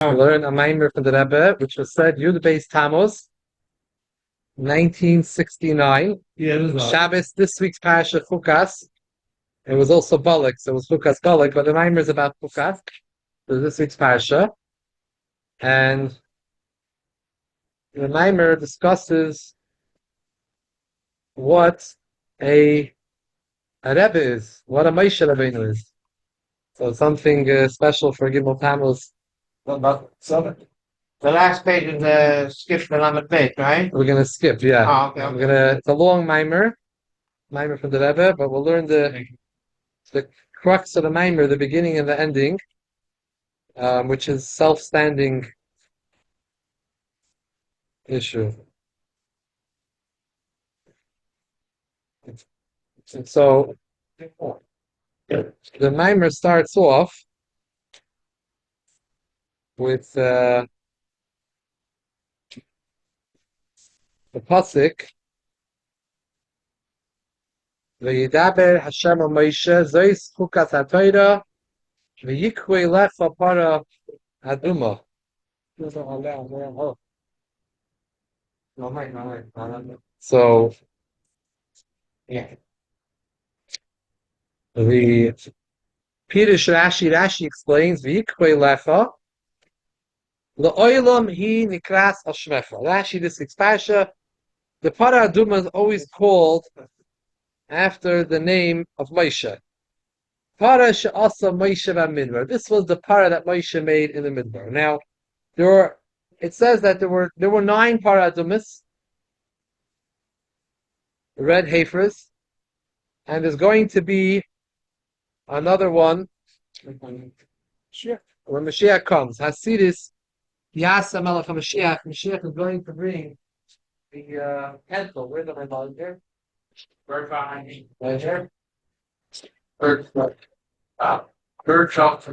Learn a Maamaar from the Rebbe, which was said Beis Tammuz, 1969. Yeah, it was right. Shabbos, this week's parasha Chukas. It was also Balak, so it was Chukas Balak, but the Maamaar is about Chukas. So this week's parasha, and the Maamaar discusses what a Rebbe is, what a Moshe Rabbeinu is. So something special for Gimel Tammuz. So the last page in the skip the Lamed page, right? We're gonna skip, yeah. Oh, okay. We're gonna. It's a long Maamaar from the Rebbe, but we'll learn the crux of the Maamaar, the beginning and the ending, which is self-standing issue. And so the Maamaar starts off with the pasuk, "V'yidaber Hashem al Moshe zois chukas haTorah v'yikhui lecha para aduma." So Yeah. the Pirush Rashi explains v'yikhui lecha le'olam hi nikras al shmecha. Rashi, this week's parasha, the para aduma is always called after the name of Moshe. Para she'asa Moshe v'midbar. This was the para that Moshe made in the midbar. Now, it says that there were 9 para adumas, red heifers, and there's going to be another one when Mashiach comes. Hasidis Yasa Melech HaMashiach. Mashiach is going to bring the pencil. Where's the red here? Right Right here. Bird shop.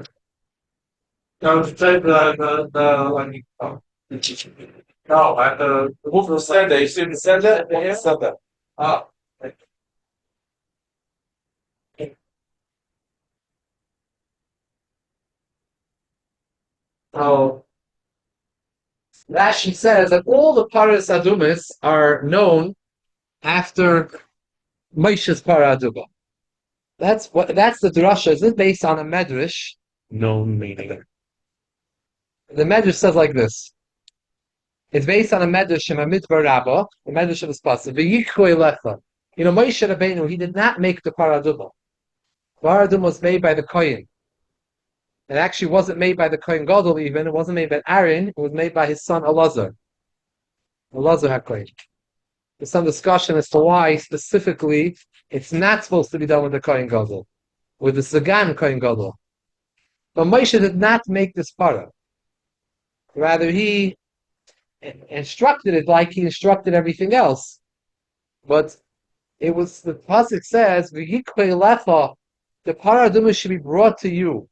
No, to take the like no, at the wolf will send it. You see the send it? Yeah, send it. Ah. So Rashi says that all the paras adumis are known after Moshe's para aduma. That's the drasha. Is this based on a medrash? Known meaning. The medrash says like this. It's based on a medrash in a midbar rabbah, the medrash of the spasa. V'yikhui lecha. Moshe Rabbeinu, he did not make the para aduma. Para aduma was made by the kohen. It actually wasn't made by the kohen gadol even. It wasn't made by Aaron. It was made by his son Elazar. Elazar HaKohen. There's some discussion as to why specifically it's not supposed to be done with the kohen gadol, with the sagan kohen gadol. But Moshe did not make this para. Rather, he instructed it like he instructed everything else. But it was, the pasuk says, "V'yikvei lecha," the para aduma should be brought to you.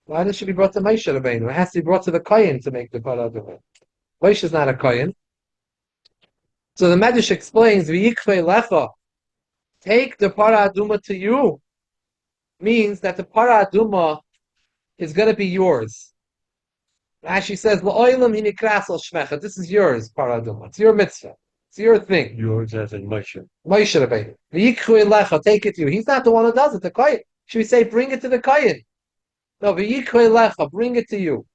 Why does it should be brought to Moshe Rabbeinu? It has to be brought to the kohen to make the para aduma. Moshe is not a kohen. So the Medrash explains, "V'yikvei lecha," take the para aduma to you, means that the para aduma is going to be yours. Rashi says, "La'olam hinikras al shmecha." This is yours, para aduma. It's your mitzvah. It's your thing. Yours as in Moshe. Moshe Rabbeinu. V'yikvei lecha, take it to you. He's not the one who does it. The kohen. Should we say, bring it to the kohen? No, v'yikvei lecha, bring it to you.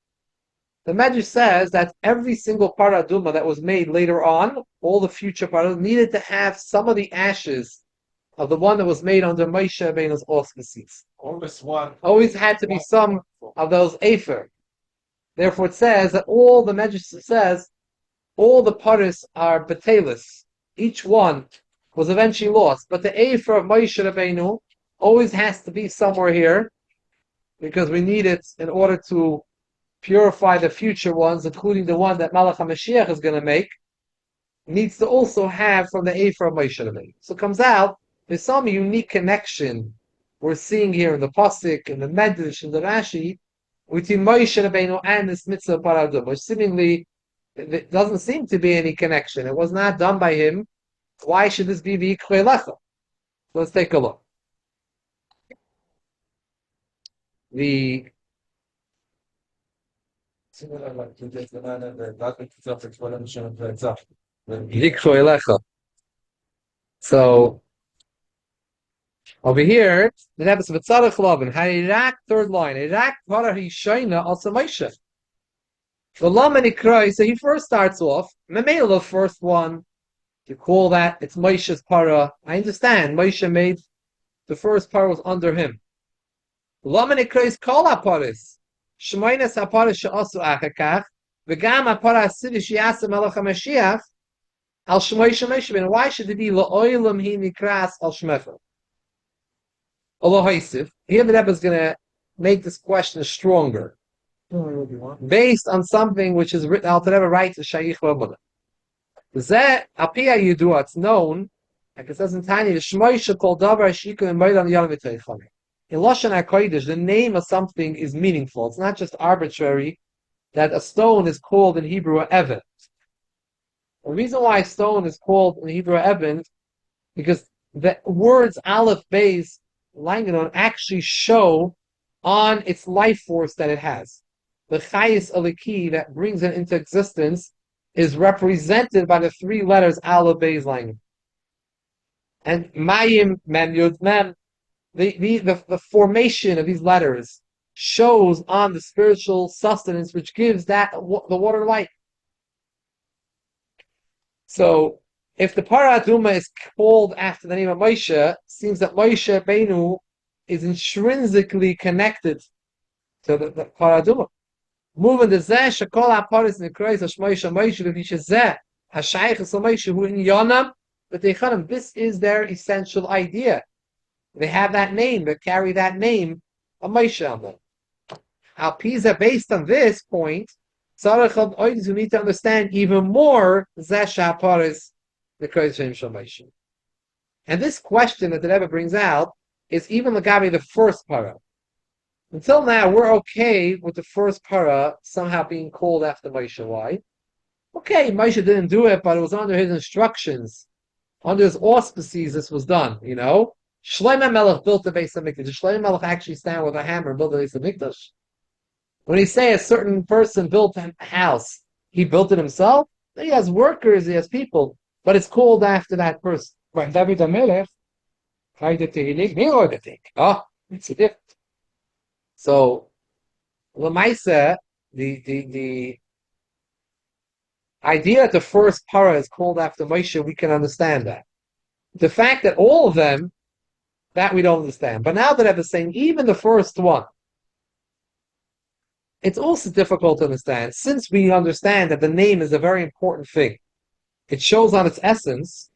The Medrash says that every single para aduma that was made later on, all the future para needed to have some of the ashes of the one that was made under Moshe Rabbeinu's auspices. Always one. Always had to be some of those afer. Therefore, it says that all the Medrash says all the paras are batelis. Each one was eventually lost, but the afer of Moshe Rabbeinu always has to be somewhere here because we need it in order to purify the future ones, including the one that Malach HaMashiach is going to make, needs to also have from the Ephra of Moshe Rabbeinu. So it comes out, there's some unique connection we're seeing here in the Pasuk, in the Medrash, in the Rashi, between Moshe Rabbeinu and this mitzvah paradum, which seemingly there doesn't seem to be any connection. It was not done by him. Why should this be v'yikvei lecha? Let's take a look. The Similar like to this banana that itself is what I'm showing for itself. Yikro elecha. So over here, the Rebbe says v'tzarech lovin hayirak third line hayirak v'hara hishayna also Moshe. The laman ikrai. So he first starts off memela the first one. You call that it's Moshe's para. I understand Moshe made the first para was under him. Laman ikrais kol aparis shemainas aparis she'asu achakach v'gam apara asidish yasa melech hamashiach al shmoisha Moshe. Why should it be la'olam hi nikras al shmecha? Allah Haisif. Here the Rebbe is going to make this question stronger, based on something which is written. Al Rebbe writes a Shaykh Rabbana. Zeh apia yidua. It's known, like it says in Tanya, Shmoisha kol davar shikun and meidan yom v'teicham. In Lashon HaKodesh, the name of something is meaningful. It's not just arbitrary that a stone is called in Hebrew Evan. The reason why stone is called in Hebrew Evan, because the words Aleph, Beis, Langanon actually show on its life force that it has. The Chayis Aliki that brings it into existence is represented by the three letters Aleph, Beis, Langanon. And Mayim, Mem, Yud, Mem, the formation of these letters shows on the spiritual sustenance which gives that the water light. So, if the Para Aduma is called after the name of Moshe, seems that Moshe Beinu is intrinsically connected to the Para Aduma. Moving the Zeh Shekol HaParis Nekreis HaShmoisha Moshe Levisha Zeh HaShaykh HaSamoisha Hu In Yonam B'Teichanim. This is their essential idea. They have that name, they carry that name of Moshe on them. Al Pisa, based on this point, Tzarech Oidis, who need to understand even more Zeh HaParis Nekreis HaShamayim. And this question that the Rebbe brings out is even Lagabi the first para. Until now, we're okay with the first para somehow being called after Moshe. Why? Okay, Moshe didn't do it, but it was under his instructions, under his auspices. This was done. Shlomo Melech built the Beis Hamikdash. Did Shlomo Melech actually stand with a hammer and build the Beis Hamikdash? When he say a certain person built a house, he built it himself. He has workers, he has people, but it's called after that person. When David HaMelech tried the Tehillim, he wrote the thing. Oh, it's a different. So, Lamaisa, the idea that the first para is called after Moshe, we can understand that. The fact that all of them, that we don't understand. But now that Rebbe is saying, even the first one, it's also difficult to understand, since we understand that the name is a very important thing. It shows on its essence.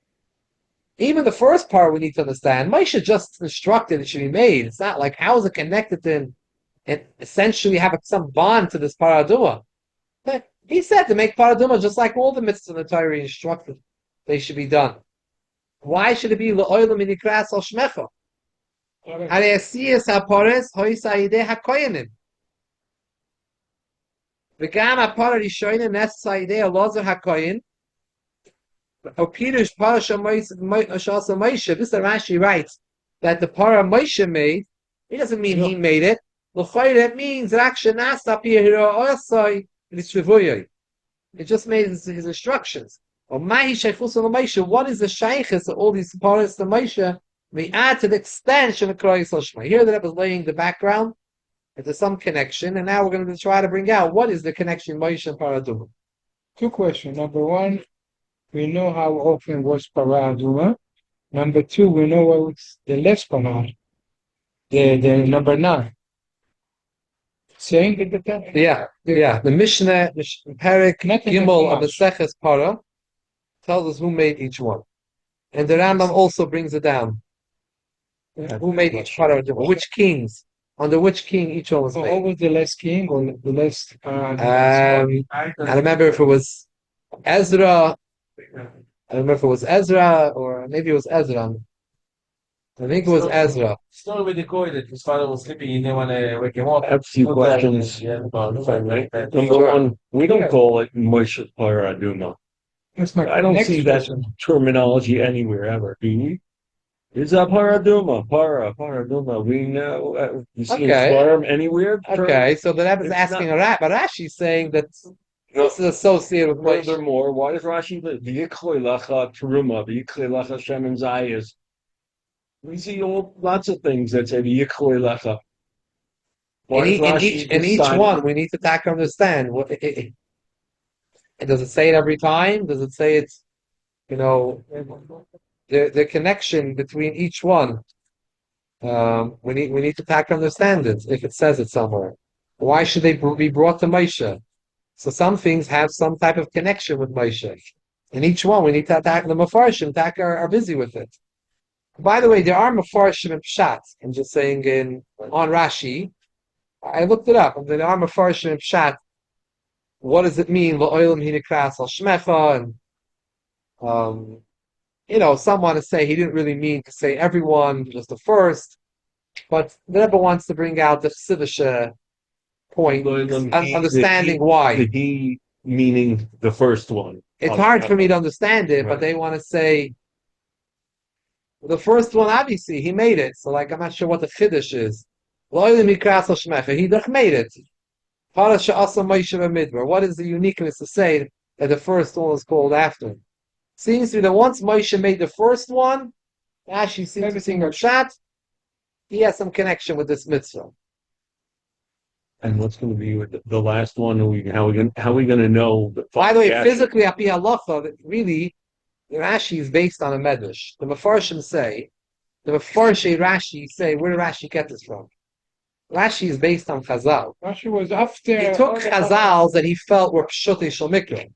Even the first part we need to understand. Moshe just instructed it should be made. It's not like, how is it connected to him and essentially have some bond to this paraduma? He said to make paraduma just like all the mitzvahs in the Torah instructed they should be done. Why should it be l'oilam inikras al shmecha? Hareasiyas hapares hoisayideh hakoyanim. V'gam hapara rishoyim nesayideh alazar hakoyin. This Rashi writes that the para Moshe made, it doesn't mean he made it. It means it just made his instructions. What is the shaykhis of all these paras to Moshe? We add to the extension of Here the Rebbe is laying the background, and there's some connection, and now we're going to try to bring out what is the connection Moshe and Paraduma. Two questions. Number one, we know how often was Paraduma. Number two, we know what's the left Parad, the number 9. Saying that? Yeah. The Mishnah, Perek Gimel of the Seches Para tells us who made each one, and the Rambam also brings it down. Yeah. Who made each Para? Which kings? Under which king each one was So made? who was the last king or the last? I remember if it was Ezra. I don't remember if it was Ezra or maybe it was Ezra. I think it was Ezra. Story with the coin that his father was sleeping, he didn't want to wake him up. I have a few questions, if I may. Number one, we don't call it Moshe Paraduma. That's my I don't next see that question. terminology anywhere ever, do we? It's a paraduma. We know. You see Okay. a farm anywhere? Okay, so the Rebbe is It's asking not- a rat, but Rashi's saying that No. this is associated with Moshe. Furthermore, why does Rashi v'yiklei lacha teruma, v'yiklei lacha shem and zayis? We see lots of things that say v'yiklei lacha. Why does Rashi In each decide? one, we need to understand what does it say it every time? Does it say it's the connection between each one? We need to understand it if it says it somewhere. Why should they be brought to Moshe? So some things have some type of connection with Moshe. In each one, we need to attack the Mefarshim. Are busy with it. By the way, there are Mefarshim and Pshat. I'm just saying on Rashi. I looked it up. There are Mefarshim and Pshat. What does it mean? La'olam hinikras al shmecha, and some want to say he didn't really mean to say everyone, just the first. But the Rebbe wants to bring out the Chassidische point, understanding why. The he meaning the first one. It's hard for me to understand it, but they want to say the first one, obviously, he made it. So, I'm not sure what the Chiddush is. He made it. What is the uniqueness to say that the first one was called after? Seems to be that once Moshe made the first one, actually seems to sing Shat, he has some connection with this mitzvah. And what's going to be with the last one? How are we going to know? By the way, physically, Api Halacha, really, the Rashi is based on a medrash. The Mefarshim say, the Mefarshei Rashi say, where did Rashi get this from? Rashi is based on Chazal. Rashi was after. He took Chazals that he felt were Pshutei Shel Mikra.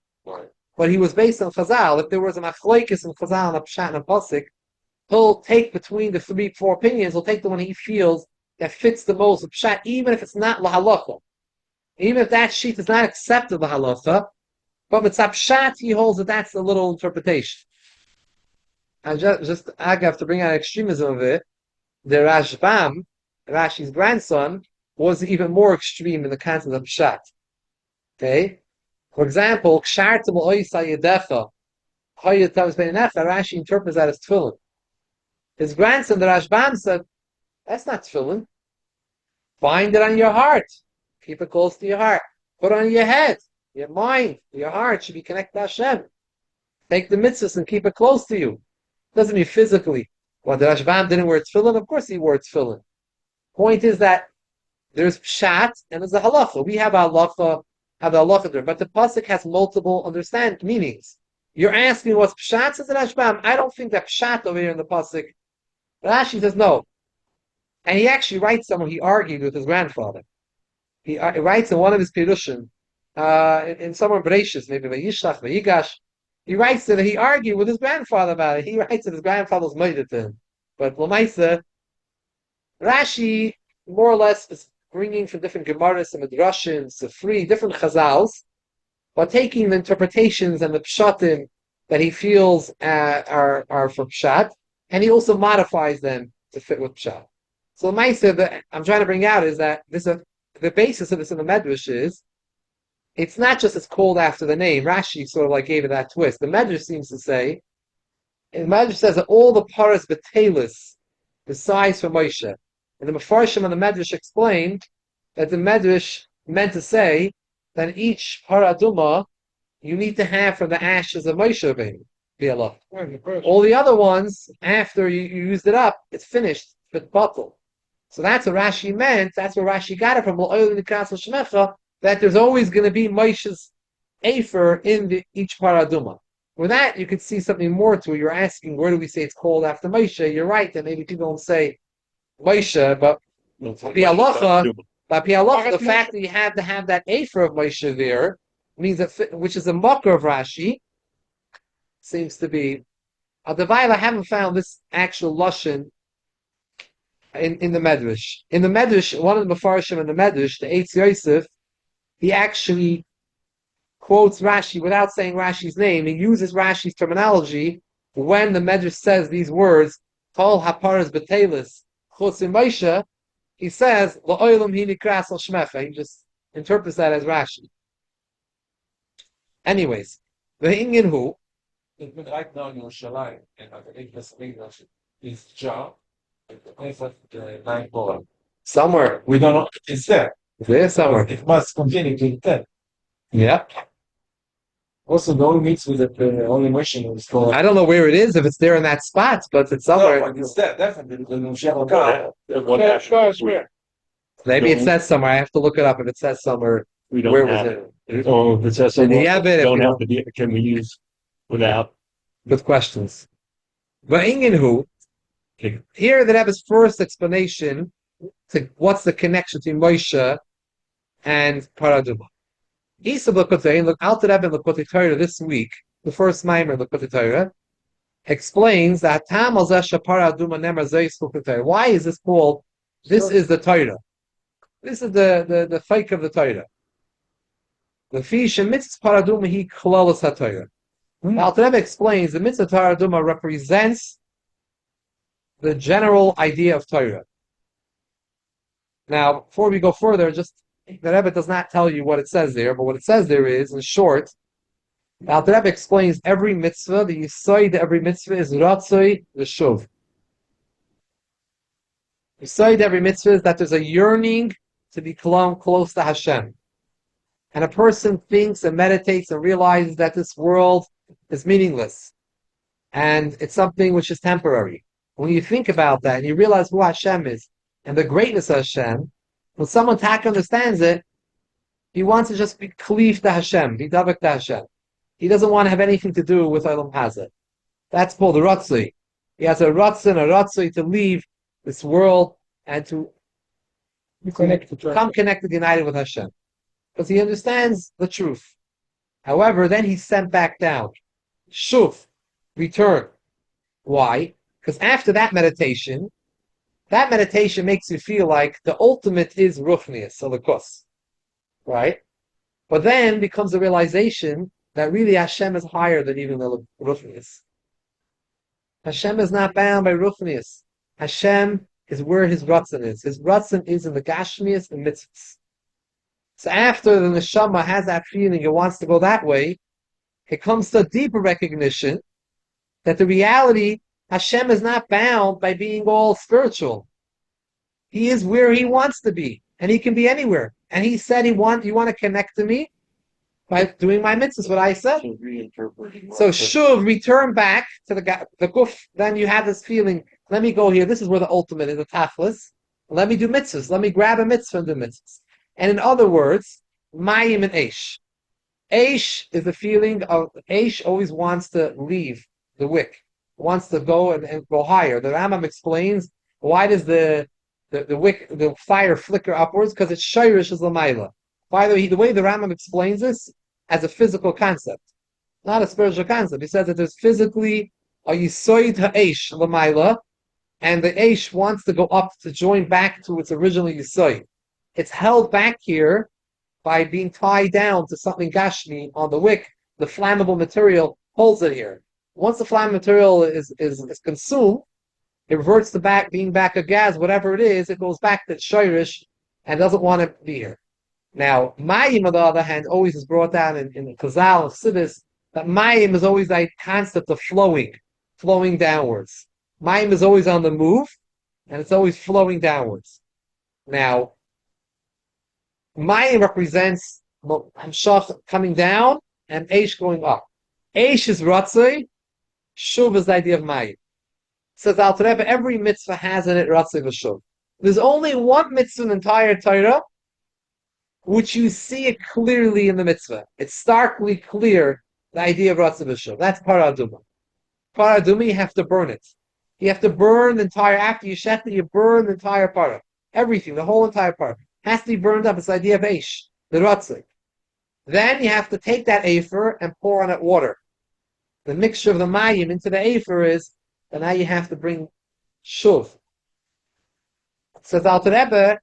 But he was based on Chazal. If there was an Achloikis in Chazal and a Pshat and a Pasik, he'll take between the 4 opinions, he'll take the one he feels that fits the most of Pshat, even if it's not Lahalacha. Even if that sheet is not accepted Lahalacha, but with Pshat, he holds that that's a little interpretation. And just Agav, to bring out extremism of it, the Rashbam, Rashi's grandson, was even more extreme in the concept of Pshat. Okay? For example, Rashi interprets that as tefillin. His grandson, the Rashbam, said, that's not tefillin. Bind it on your heart. Keep it close to your heart. Put it on your head. Your mind, your heart should be connected to Hashem. Take the mitzvahs and keep it close to you. Doesn't mean physically. Well, the Rashbam didn't wear tefillin. Of course he wore tefillin. Point is that there's pshat and there's a halacha. We have a halacha, there, but the pasuk has multiple meanings. You're asking what's pshat, says the Rashbam. I don't think that pshat over here in the pasuk. Rashi says no, and he actually writes somewhere. He argued with his grandfather. He writes in one of his pirushim, in somewhere Bereshis, maybe Vayishlach, Vayigash. He writes that he argued with his grandfather about it. He writes that his grandfather was made to him, but Lamaisa, Rashi more or less is bringing from different Gemaras and Midrashim, Sifri, different Chazals, but taking the interpretations and the pshatim that he feels are for pshat, and he also modifies them to fit with pshat. So the Maisa that I'm trying to bring out is that the basis of this in the Medrash is it's not just it's called after the name. Rashi sort of gave it that twist. The Medrash seems to say, and the Medrash says that all the paras betelis, besides for Moshe, and the Mefarshim and the Medrash explained that the Medrash meant to say that each paraduma you need to have from the ashes of Moshe Rabbeinu. All the other ones, after you used it up, it's finished, it's bottled. So that's what Rashi meant. That's where Rashi got it from. That there's always going to be Moshe's Afer in each paraduma. With that, you could see something more to it. You're asking, where do we say it's called after Moshe? You're right that maybe people don't say Moshe, but Pi Halacha, the fact that you have to have that Afer of Moshe there means that, which is a mucker of Rashi, seems to be. I haven't found this actual lashon in the Medrash. In the Medrash, one of the Mefarshim in the Medrash, the Eitz Yosef, he actually quotes Rashi without saying Rashi's name. He uses Rashi's terminology when the Medrash says these words, Kol haparas betelis chutzim Moshe. He says, La'olam hi nikras al shmecha. He just interprets that as Rashi. Anyways, the Inyan who Ich bin right now in Jerusalem, and I think das English. is job. It's like the nine Balak. Somewhere. We don't know. It's there. There somewhere. It must continue to ten. Yeah. Also, the only mitzvah that the only mission is called. I don't know where it is, if it's there in that spot, but it's No, somewhere. but it's there, definitely. The Moshiach What What happened? where? Maybe it says somewhere. I have to look it up if it says somewhere. We don't Where was have it? it. Oh, if it says In the somewhere, Yabit, if don't you have know. to be, can we use without? Good questions. But Ingenhu, Okay. here the Rebbe's first explanation to what's the connection between Moshe and Paraduma. Isa L'Kotei, look out to Rebbe in L'Kotei Torah this week, the first Maamaar in L'Kotei Torah, explains that Tam al Zesha Paraduma Nemar Zeis L'Kotei Torah. Why is this called? This is the Torah. This is the fake of the Torah. The fish and mitzvah Paraduma he klolos HaTorah. Alter Rebbe explains the mitzvah Paraduma represents the general idea of Torah. Now, before we go further, just the Rebbe does not tell you what it says there, but what it says there is, in short, the Alter Rebbe explains every mitzvah, the Yisod every mitzvah is Ratzoi V'Shuv. Yisod every mitzvah is that there's a yearning to be close to Hashem. And a person thinks and meditates and realizes that this world is meaningless. And it's something which is temporary. When you think about that and you realize who Hashem is and the greatness of Hashem, when someone understands it, he wants to just be cleave to Hashem, be davak to Hashem. He doesn't want to have anything to do with Olam Hazeh. That's called a Ratzui. He has a Ratzui to leave this world and to become connected, united with Hashem. Because he understands the truth. However, then he's sent back down. Shuv, return. Why? Because after that meditation makes you feel like the ultimate is Ruchnius, Salakos. Right? But then becomes the realization that really Hashem is higher than even the Ruchnius. Hashem is not bound by Ruchnius. Hashem is where his Ratzon is. His Ratzon is in the Gashmias and Mitzvahs. So after the neshama has that feeling, it wants to go that way, it comes to a deeper recognition that the reality, Hashem is not bound by being all spiritual. He is where he wants to be, and he can be anywhere. And he said, you want to connect to me by doing my mitzvahs, what I said. So shuv, return back to the guf, then you have this feeling, let me go here, this is where the ultimate is, the tachlis. Let me do mitzvahs, let me grab a mitzvah and do mitzvahs. And in other words, mayim and eish. Eish is the feeling of, eish always wants to leave the wick, wants to go and go higher. The Rambam explains, why does the wick, the fire flicker upwards? Because its shayrish is l'mayla. By the way the Rambam explains this as a physical concept, not a spiritual concept. He says that there's physically a yisoid ha'esh l'mayla, and the eish wants to go up to join back to its original yisoid. It's held back here by being tied down to something gashmi on the wick. The flammable material holds it here. Once the flammable material is consumed, it reverts to being back a gas, whatever it is, it goes back to shirish and doesn't want to be here. Now, Mayim, on the other hand, always is brought down in the Chazal of Siddhis, that Mayim is always a concept of flowing downwards. Mayim is always on the move, and it's always flowing downwards. Now, Mayim represents Hamshach coming down and Eish going up. Eish is Ratzei, Shuv is the idea of Mayim. Says Alter Rebbe, every mitzvah has in it Ratzei v'Shuv. There's only one mitzvah in the entire Torah which you see it clearly in the mitzvah. It's starkly clear, the idea of Ratzei v'Shuv. That's Paraduma. Paraduma, you have to burn it. You have to burn the entire, after you shechta, you burn the entire para. Everything, the whole entire para. Has to be burned up. It's the idea of Eish, the Ratzei. Then you have to take that Afer and pour on it water. The mixture of the Mayim into the Afer is, and now you have to bring Shuv. It says Alter Rebbe,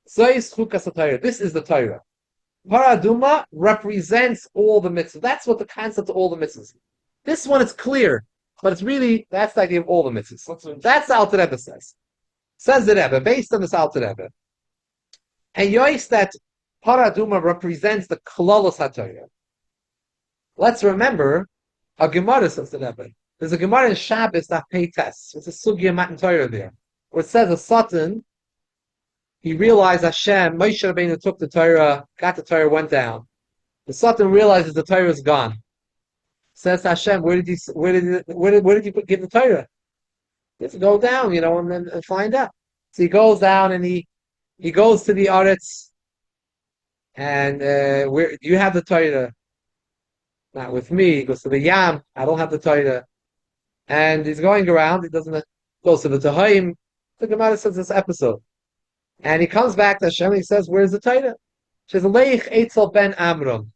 Zois Chukas HaTorah. This is the Torah. Paraduma represents all the mitzvahs. That's what the concept of all the mitzvahs. This one is clear, but it's really, that's the idea of all the mitzvahs. That's Alter Rebbe says. Says the Rebbe, based on this Alter Rebbe. And yois that Paraduma represents the Klolos HaTorah. Let's remember, a Gemara says the Rebbe. There's a Gemara in Shabbos that pay tests. It's a sugya matan Torah there, where it says a Satan. He realized Hashem, Moshe Rabbeinu took the Torah, got the Torah, went down. The Satan realizes the Torah is gone. Says to Hashem, where did you give the Torah? He has to go down, and then find out. So he goes down and he goes to the Aretz, and where you have the Torah? Not with me. He goes to the Yam. I don't have the Torah. And he's going around. He doesn't go to the Tahaim. The Gemara says this episode. And he comes back to Hashem and he says, where's the Torah? She says, Leich Eitzel ben Amram.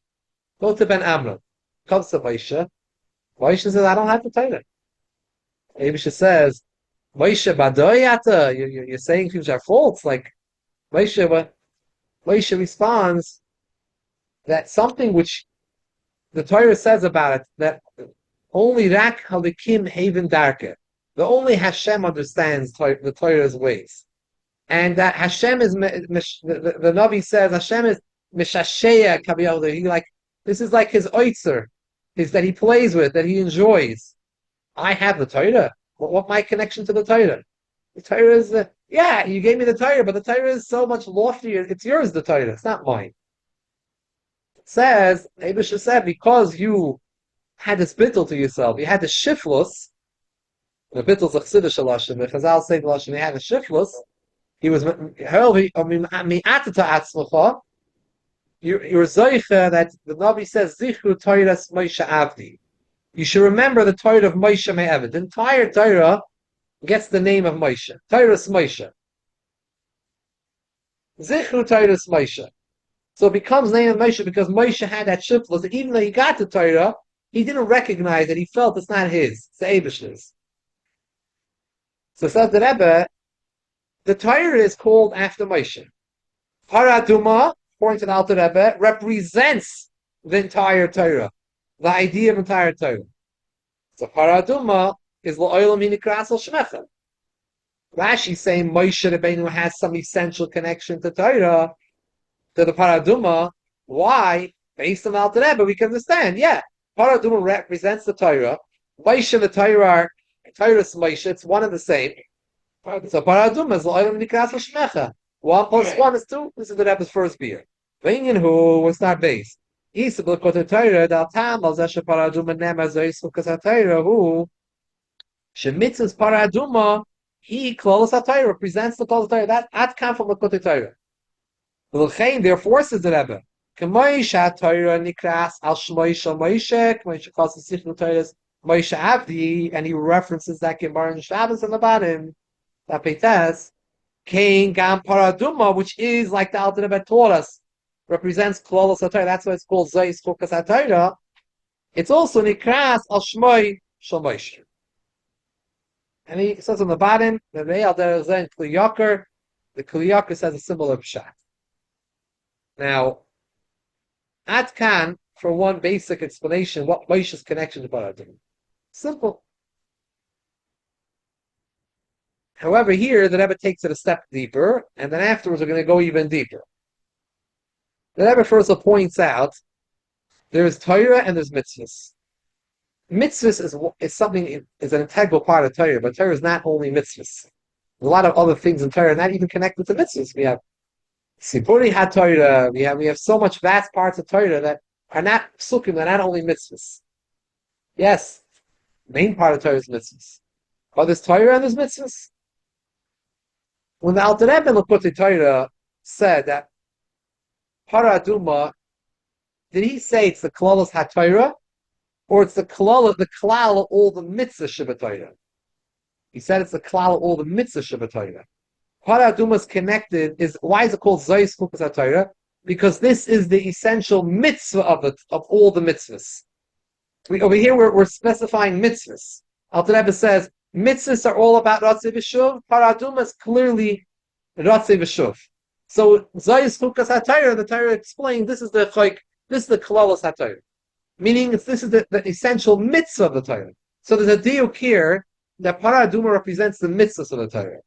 Go to Ben Amram. Comes to Moshe. Moshe says, I don't have the Torah. Moshe says, Moshe Badoyata, you're saying things are false. Like, Moshe responds that something which the Torah says about it, that only Rak Halikim Haven Darke, the only Hashem understands the Torah's ways. And that Hashem is, the Navi says, Hashem is Mishasheya Kabiyah. This is like his oitzer, that he plays with, that he enjoys. I have the Torah. What my connection to the Torah? The Torah is, you gave me the Torah, but the Torah is so much loftier. It's yours, the Torah. It's not mine. It says, Abisha said, because you had this bittul to yourself, you had the shiflus, the bittul zachsidish alashim, the Chazal say the lashim, he had the shiflus, he was, you're Zoicha that the Navi says, Zichru Torahs Moshe Avdi. You should remember the Torah of Moshe Me'evid. The entire Torah gets the name of Moshe. Torahs Moshe. Zichru Torahs Moshe. So it becomes the name of Moshe because Moshe had that shiftless. That even though he got the Torah, he didn't recognize it. He felt it's not his. It's the Eibishter's. So says the Rebbe, the Torah is called after Moshe. Paraduma, according to the Alter Rebbe, represents the entire Torah, the idea of entire Torah. So Paraduma is La'olam Hinikras al Shmecha. Rashi saying Moshe Rabbeinu has some essential connection to Torah, to the Paraduma. Why? Based on Alter Rebbe, we can understand. Paraduma represents the Torah. Moshe and the Torah are Torah's Moshe. It's one and the same. So Paraduma is La'olam Hinikras al Shmecha. 1 plus 1 is 2. This is the Rebbe's first beer. V'inyan hu was not Beis. Isa b'lekot Torah dal tam al zeh sheparaduma nema zois chukas haTorah hu shemitzvahs paraduma he klolos haTorah represents the klolos haTorah. That come from lekot Torah. V'lchein therefore says the Rebbe k'moish haTorah nikras al shmoi shel Moshe k'moish calls the sichnu Torahs Moshe Avdi, and he references that Gemara in Shabbos on the bottom that peites. Kain Gam Paraduma, which is like the Alter Rebbe taught us, represents Klolos HaTorah. That's why it's called Zois Chukas HaTorah. It's also Nikras Al Shmoi Shel Moshe. And he says on the bottom, the Re'al Derezen Kli Yakar, the Kli Yakar says a similar pshat. Now, Ad Kan, for one basic explanation, what Moshe's connection to Paraduma. Simple. However, here the Rebbe takes it a step deeper, and then afterwards we're going to go even deeper. The Rebbe first points out there's Torah and there's mitzvahs. Mitzvahs is something is an integral part of Torah, but Torah is not only mitzvahs. There's a lot of other things in Torah not even connected to mitzvahs. We have Sipuri HaTorah. We have so much vast parts of Torah that are not psukim, they're not only mitzvahs. Yes, the main part of Torah is mitzvahs, but there's Torah and there's mitzvahs. When the Alter Rebbe in Lekutei Torah said that Paraduma, did he say it's the Klolos HaTorah, or it's the klal of all the mitzvah Shabbat? He said it's the klal of all the mitzvah Shabbat. Paraduma is connected. Why is it called Zois Chukas HaTorah? Because this is the essential mitzvah of all the mitzvahs. Over here we're specifying mitzvahs. Alter Rebbe says mitzvahs are all about Ratzei V'Shuv. Paraduma is clearly Ratzei V'Shuv. So Zois Chukas HaTorah, the Torah explained this is the Klalos HaTorah, meaning this is the essential mitzvah of the Torah. So there's a diuk here that Paraduma represents the mitzvahs of the Torah.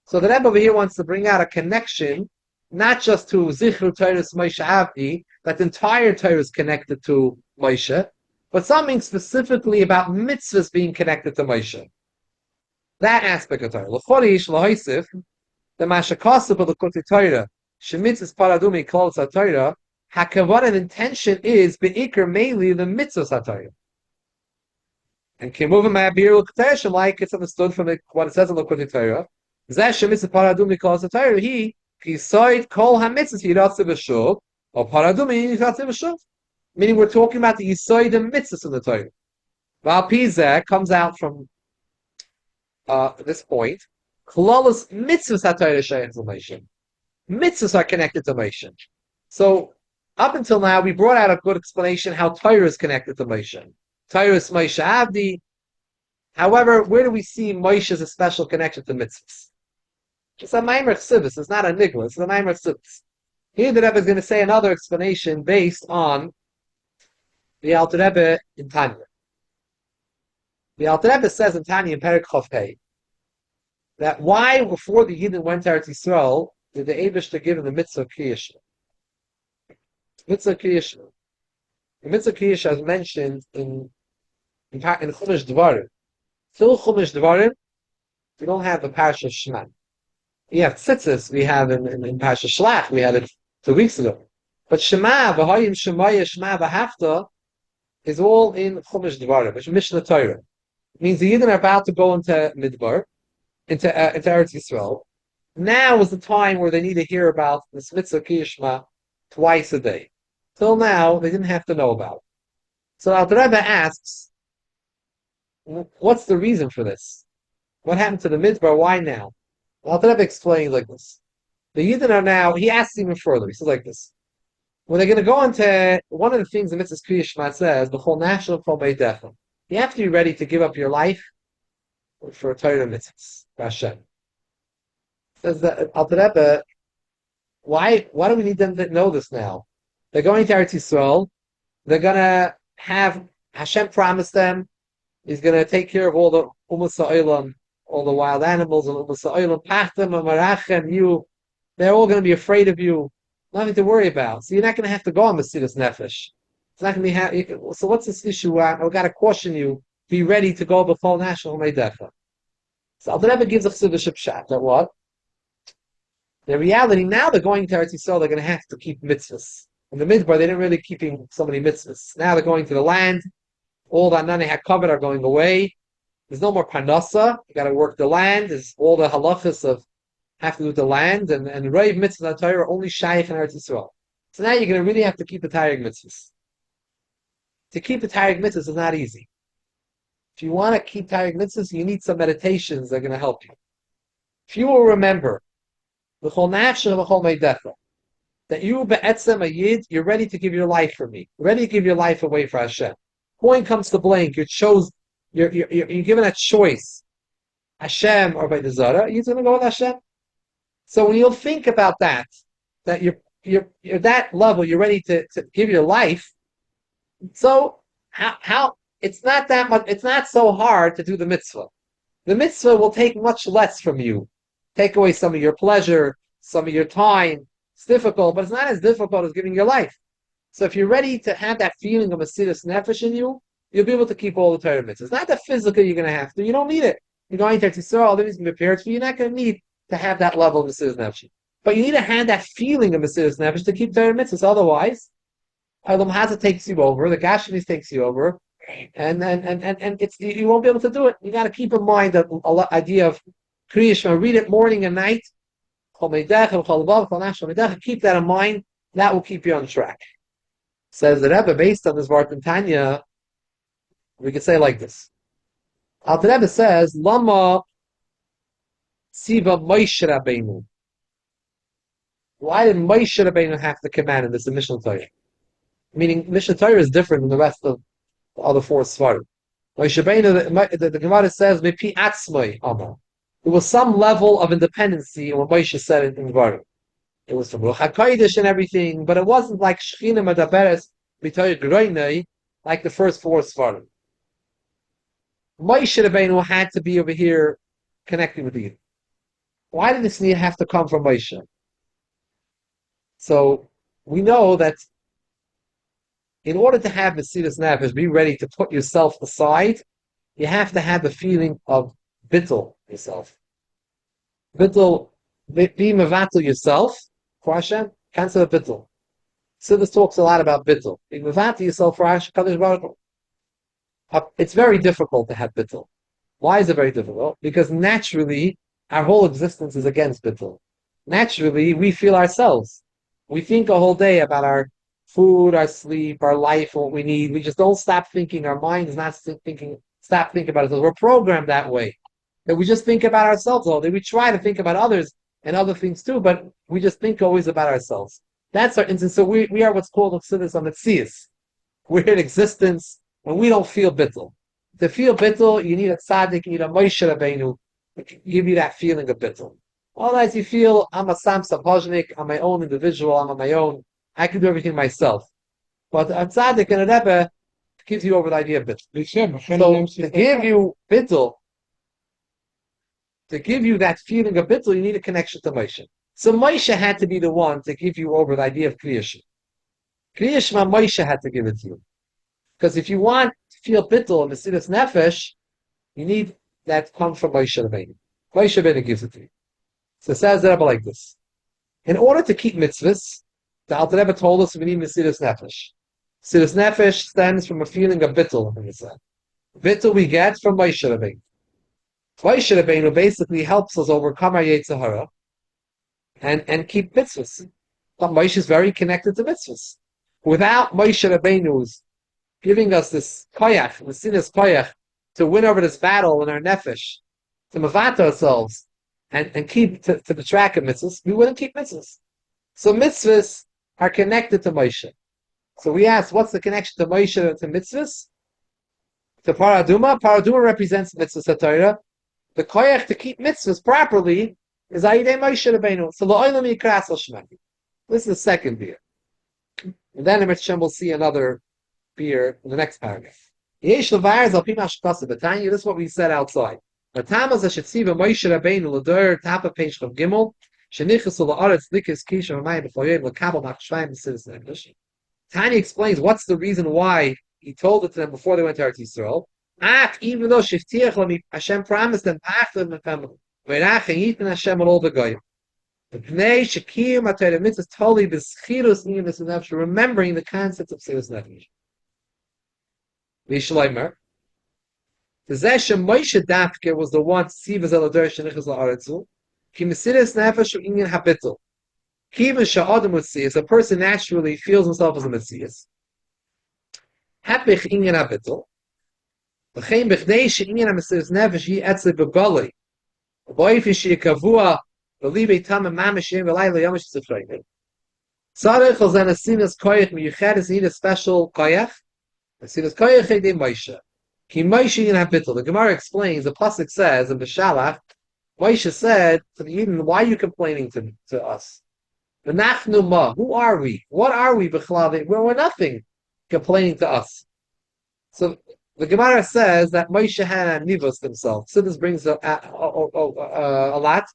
So the Rebbe over here wants to bring out a connection, not just to Zichru Torahs Moshe Avdi, that the entire Torah is connected to Moshe, but something specifically about mitzvahs being connected to Moshe. That aspect of Torah. L'chorish l'hoisif, the mashakasa b'lekutei Torah, shemitzvahs paradumi klal Torah, hakavod and intention is beikar mainly the mitzvahs Torah. And Kimuvim Ma'abir L'K'tesh, like it's understood from what it says in L'Kutei Torah, Zeh Shemitzvah Paradumi Kol Torah, he Kisoid Kol HaMitzvahs Yiratze B'Shuv, or Paradumi Yiratze B'Shuv. Meaning we're talking about the Yisoid and Mitzvahs in the Torah. Val Pizeh comes out from this point, Klolus Mitzvahs HaTorah Shayach L'Moshe. Mitzvahs are connected to Moshe. So, up until now, we brought out a good explanation how Torah is connected to Moshe. Torah is Moshe Avdi. However, where do we see Moshe as a special connection to mitzvahs? It's a Maamaar Chassidus. It's not a nigla. It's a Maamaar Chassidus. Here the Rebbe is going to say another explanation based on the Alter Rebbe in Tanya. The Alter Rebbe says in Tanya in Perek Chof Pei that why before the Yidden went to Eretz Yisrael did the Eibishter give him the mitzvah Kriyashma? Mitzvah Kriyashma. The mitzvah Kriyashma is mentioned in Chumash Dvarim. Till Chumash Dvarim, we don't have the Parsha Shema. We have tzitzis, we have in Parsha Shlach, we had it 2 weeks ago. But Shema, V'hayim Shemaya, Shema V'hafta, is all in Chumash Dvarim, which is Mishnah Torah. It means the Yidden are about to go into Midbar, into Eretz Yisrael. Now is the time where they need to hear about this mitzvah Kriyashma twice a day. Till now, they didn't have to know about it. So Alter Rebbe asks, what's the reason for this? What happened to the Midbar? Why now? Alter Rebbe explains like this. The Yidden are now, he asks even further. He says like this. When they're going to go into, one of the things the Mitzvah Kriya Shema says, the whole national Kol Beidechem, you have to be ready to give up your life for Torah mitzvahs, for Hashem. Says that Alter Rebbe, why do we need them to know this now? They're going to Eretz Yisrael. They're going to have, Hashem promised them, He's going to take care of all the Umas Ha'olam, all the wild animals, and Umas Ha'olam, Pachtem, and Marachem, you, they're all going to be afraid of you. Nothing to worry about. So you're not going to have to go on Mesiras Nefesh. It's not going to be so what's this issue? I've got to caution you, be ready to go before National Meidecha. So Alter Rebbe gives a chsiddush pshat that what? The reality, now they're going to Eretz Yisrael, they're going to have to keep mitzvahs. In the Midbar, they didn't really keeping so many mitzvahs. Now they're going to the land. All the Anani HaKavod are going away. There's no more Parnasa. You got to work the land. There's all the halachas of have to do with the land. And Reiv mitzvahs Torah are only shaykh in Eretz Yisrael. So now you're going to really have to keep the Taryag mitzvahs. To keep the Taryag mitzvahs is not easy. If you want to keep Taryag mitzvahs, you need some meditations that are going to help you. If you will remember, L'chol nafshe v'chol meidecha, that you be'etzem a yid, you're ready to give your life for me. You're ready to give your life away for Hashem. Point comes to blank, you're given a choice, Hashem or by the Zara, you're going to go with Hashem. So when you'll think about that you're that level, you're ready to give your life. So how it's not that much, it's not so hard to do the mitzvah. The mitzvah will take much less from you. Take away some of your pleasure, some of your time. It's difficult, but it's not as difficult as giving your life. So if you're ready to have that feeling of Mesiras Nefesh in you, you'll be able to keep all the Torah mitzvahs. It's not that physical you're going to have to. You don't need it. You're going to Yisrael, all things prepared for you. You're not going to need to have that level of Mesiras Nefesh. But you need to have that feeling of Mesiras Nefesh to keep Torah mitzvahs. Otherwise, Olam Hazeh takes you over, the Gashmis takes you over, and it's you won't be able to do it. You got to keep in mind the idea of Kriya Shema. Read it morning and night. Keep that in mind. That will keep you on track. Says the Rebbe, based on this Vart in Tanya, we could say like this. Alter Rebbe says, Lama Siva Moshe Rabbeinu. Why did Moshe Rabbeinu have to command in this Mishnah Torah? Meaning, Mishnah Torah is different than the rest of the other 4 Svarim. Moshe Rabbeinu, the Gemara says, Mepi Atzmai Amar. There was some level of independency in what Moshe said in the Vart. It was from Ruach HaKodesh and everything, but it wasn't like Shechina Medaberes B'Torah Groinei, like the first 4 Svarim. Moshe Rabbeinu had to be over here connecting with you. Why did this need have to come from Moshe? So we know that in order to have Mesiras Nefesh, be ready to put yourself aside, you have to have a feeling of bittul yourself. Bittul, be mevatel yourself for Hashem, cancel a bittul. Siddur talks a lot about bittul. Be mevatel yourself for Hashem, Kadosh Baruch Hu. It's very difficult to have bittul. Why is it very difficult? Because naturally, our whole existence is against bittul. Naturally, we feel ourselves. We think a whole day about our food, our sleep, our life, what we need. We just don't stop thinking. Our mind is not thinking. Stop thinking about ourselves. We're programmed that way. That we just think about ourselves all day. We try to think about others and other things too, but we just think always about ourselves. That's our instance. So we are what's called Chassidus Ametzias. We're in existence and we don't feel bittul. To feel bittul, you need a tzaddik, you need a Moshe Rabbeinu to give you that feeling of bittul. Otherwise, you feel I'm a Sam Sapojnik, I'm my own individual, I'm on my own. I can do everything myself. But a tzaddik and a rebbe gives you over the idea of bittul. So to give you bittul, to give you that feeling of bittul, you need a connection to Moshe. So Moshe had to be the one to give you over the idea of Kriya Shema. Kriya Shema, Moshe had to give it to you. Because if you want to feel bittul and Mesiras Nefesh, you need that come from Moshe Rabbeinu. Moshe Rabbeinu gives it to you. So it says the Rebbe like this. In order to keep mitzvahs, the Alter Rebbe told us we need Mesiras Nefesh. Mesiras Nefesh stems from a feeling of bittul. Bittul we get from Moshe Rabbeinu. Moshe Rabbeinu basically helps us overcome our Yetzer Hara and keep mitzvahs. But Moshe is very connected to mitzvahs. Without Moshe Rabbeinu's giving us this koyach, the sinas koyach, to win over this battle in our nefesh, to mavat ourselves, and keep to the track of mitzvahs, we wouldn't keep mitzvahs. So mitzvahs are connected to Moshe. So we ask, what's the connection to Moshe to mitzvahs? To paraduma. Paraduma represents mitzvahs Torah. The koyach to keep mitzvahs properly is Ayidei Moshe Rabbeinu. So la'olam yikras al shmati. This is the second beer. And then in Hashem we'll see another beer in the next paragraph. Yesh levaris al pima shkasa b'tanya. This is what we said outside. The Tammuz Hashetziva Moshe Rabbeinu l'dor tapa page of Gimel shenichasu la'aretz likis kisha v'mayim b'choyim l'kabel machshvayim b'sidus nefesh. Tanya explains what's the reason why he told it to them before they went to Eretz Yisrael. Even though Hashem promised them, Hashem on all the goyim. Remembering the concept of Sirus Nefesh. Vishleimer. The Zeshem Moshe Dafke was the one Siva Zelador Shenichas La'aretzu. Ki Mesiras Nefesh Inyan Habitul. Kiva Sha'adam Metzias, a person naturally feels himself as a Metzias. Hapich Inyan Habitul. L'chein b'chnei she'inyan ha-Mesiras Nefesh hi etzei b'golei. B'oifin she'yekavua b'libei tamim mamish yem v'layla yomish tzifreinu. Tzarech al zan asinas koyach miyuchedes need a special koyach. Asinas koyach hidei Moshe. Ki Moshe inyan ha-bittul. The Gemara explains, the Pasuk says, in B'shalach, Moshe said to the Yidden, why are you complaining to us? V'nachnu ma, who are we? What are we b'chlal? We're nothing complaining to us. So the Gemara says that Moshe had nivus himself. So this brings a lot.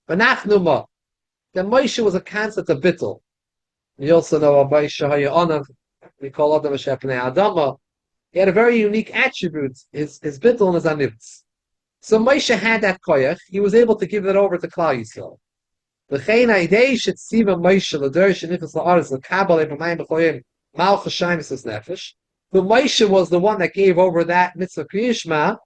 V'nachnu ma. That Moshe was a concept of bittul. You also know Moshe Hayanav. We call Adam Shepnei Adama. He had a very unique attribute. His bittul and his anivus. So Moshe had that koyach. He was able to give that over to Klal Yisrael. L'chein ha'idei shetziva Moshe l'der shenichas la'aretz l'kabel b'mayim b'choyim malchus shaymis nefesh. But Moshe was the one that gave over that mitzvah Kriya Shema.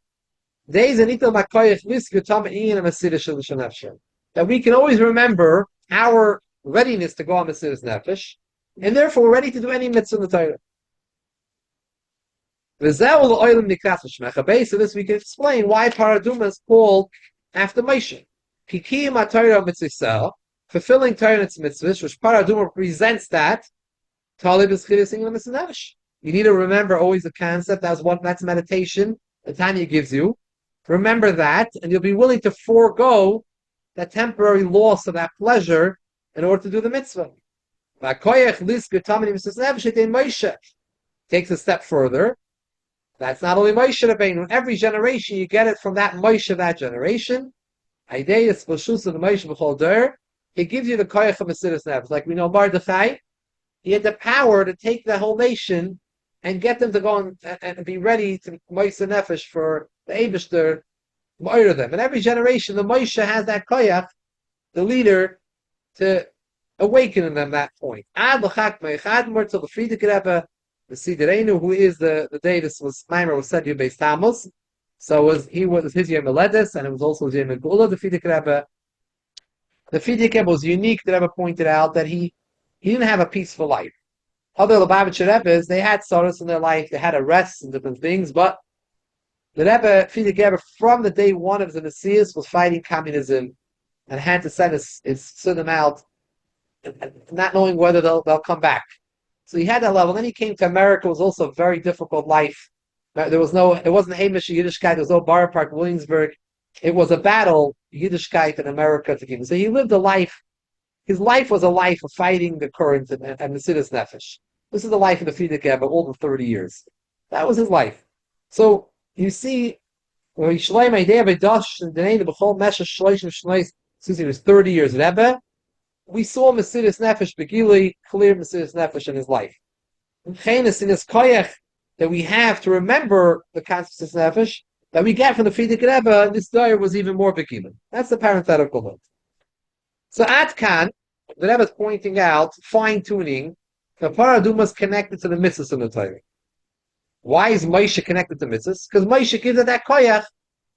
That we can always remember our readiness to go on Mesiras Nefesh, and therefore we're ready to do any mitzvah in the Torah. Based on this, we can explain why Paraduma is called after Moshe. Fulfilling Torah and its mitzvahs, which Paraduma represents that. You need to remember always the concept. That's meditation. The Tanya gives you. Remember that, and you'll be willing to forego that temporary loss of that pleasure in order to do the mitzvah. Takes a step further. That's not only Moshe Rabbeinu. Every generation, you get it from that Moshe of that generation. It gives you the koyach of Mesiras Nefesh. Like we know Mordechai, he had the power to take the whole nation and get them to go and be ready to Moisa Nefesh for the Eibishter, murder them. In every generation, the Moshe has that koyach, the leader, to awaken in them that point. Ad l'chakma echad till the Frierdiker Rebbe, the Siderenu, who is the day this was Maamaar was said Beis Tammuz. So was his Yom Haledes, and it was also his Yom Gula, the Frierdiker Rebbe. The Frierdiker Rebbe was unique. The Rebbe pointed out that he didn't have a peaceful life. Other Lubavitcher Rebbes, they had sorrows in their life, they had arrests and different things, but the Rebbe, Frierdiker Rebbe, from the day one of the Messias, was fighting communism and had to send them out, not knowing whether they'll come back. So he had that level. Then he came to America. It was also a very difficult life. It wasn't Hamish Yiddishkeit. There was no Borough Park, Williamsburg. It was a battle, Yiddishkeit in America to keep. So he lived a life. His life was a life of fighting the current and Mesidas Nefesh. This is the life of the Frierdiker Rebbe all the 30 years. That was his life. So you see, since he was 30 years Rebbe, we saw Mesidas Nefesh Begili, clear Mesidas Nefesh in his life. In his koyach that we have to remember the concept of Nefesh that we get from the Frierdiker Rebbe, this dyer was even more Begili. That's the parenthetical note. So Atkan, the Rebbe is pointing out, fine-tuning, the Paraduma is connected to the mitzvahs in the Torah. Why is Moshe connected to mitzvahs? Because Moshe gives it that koyach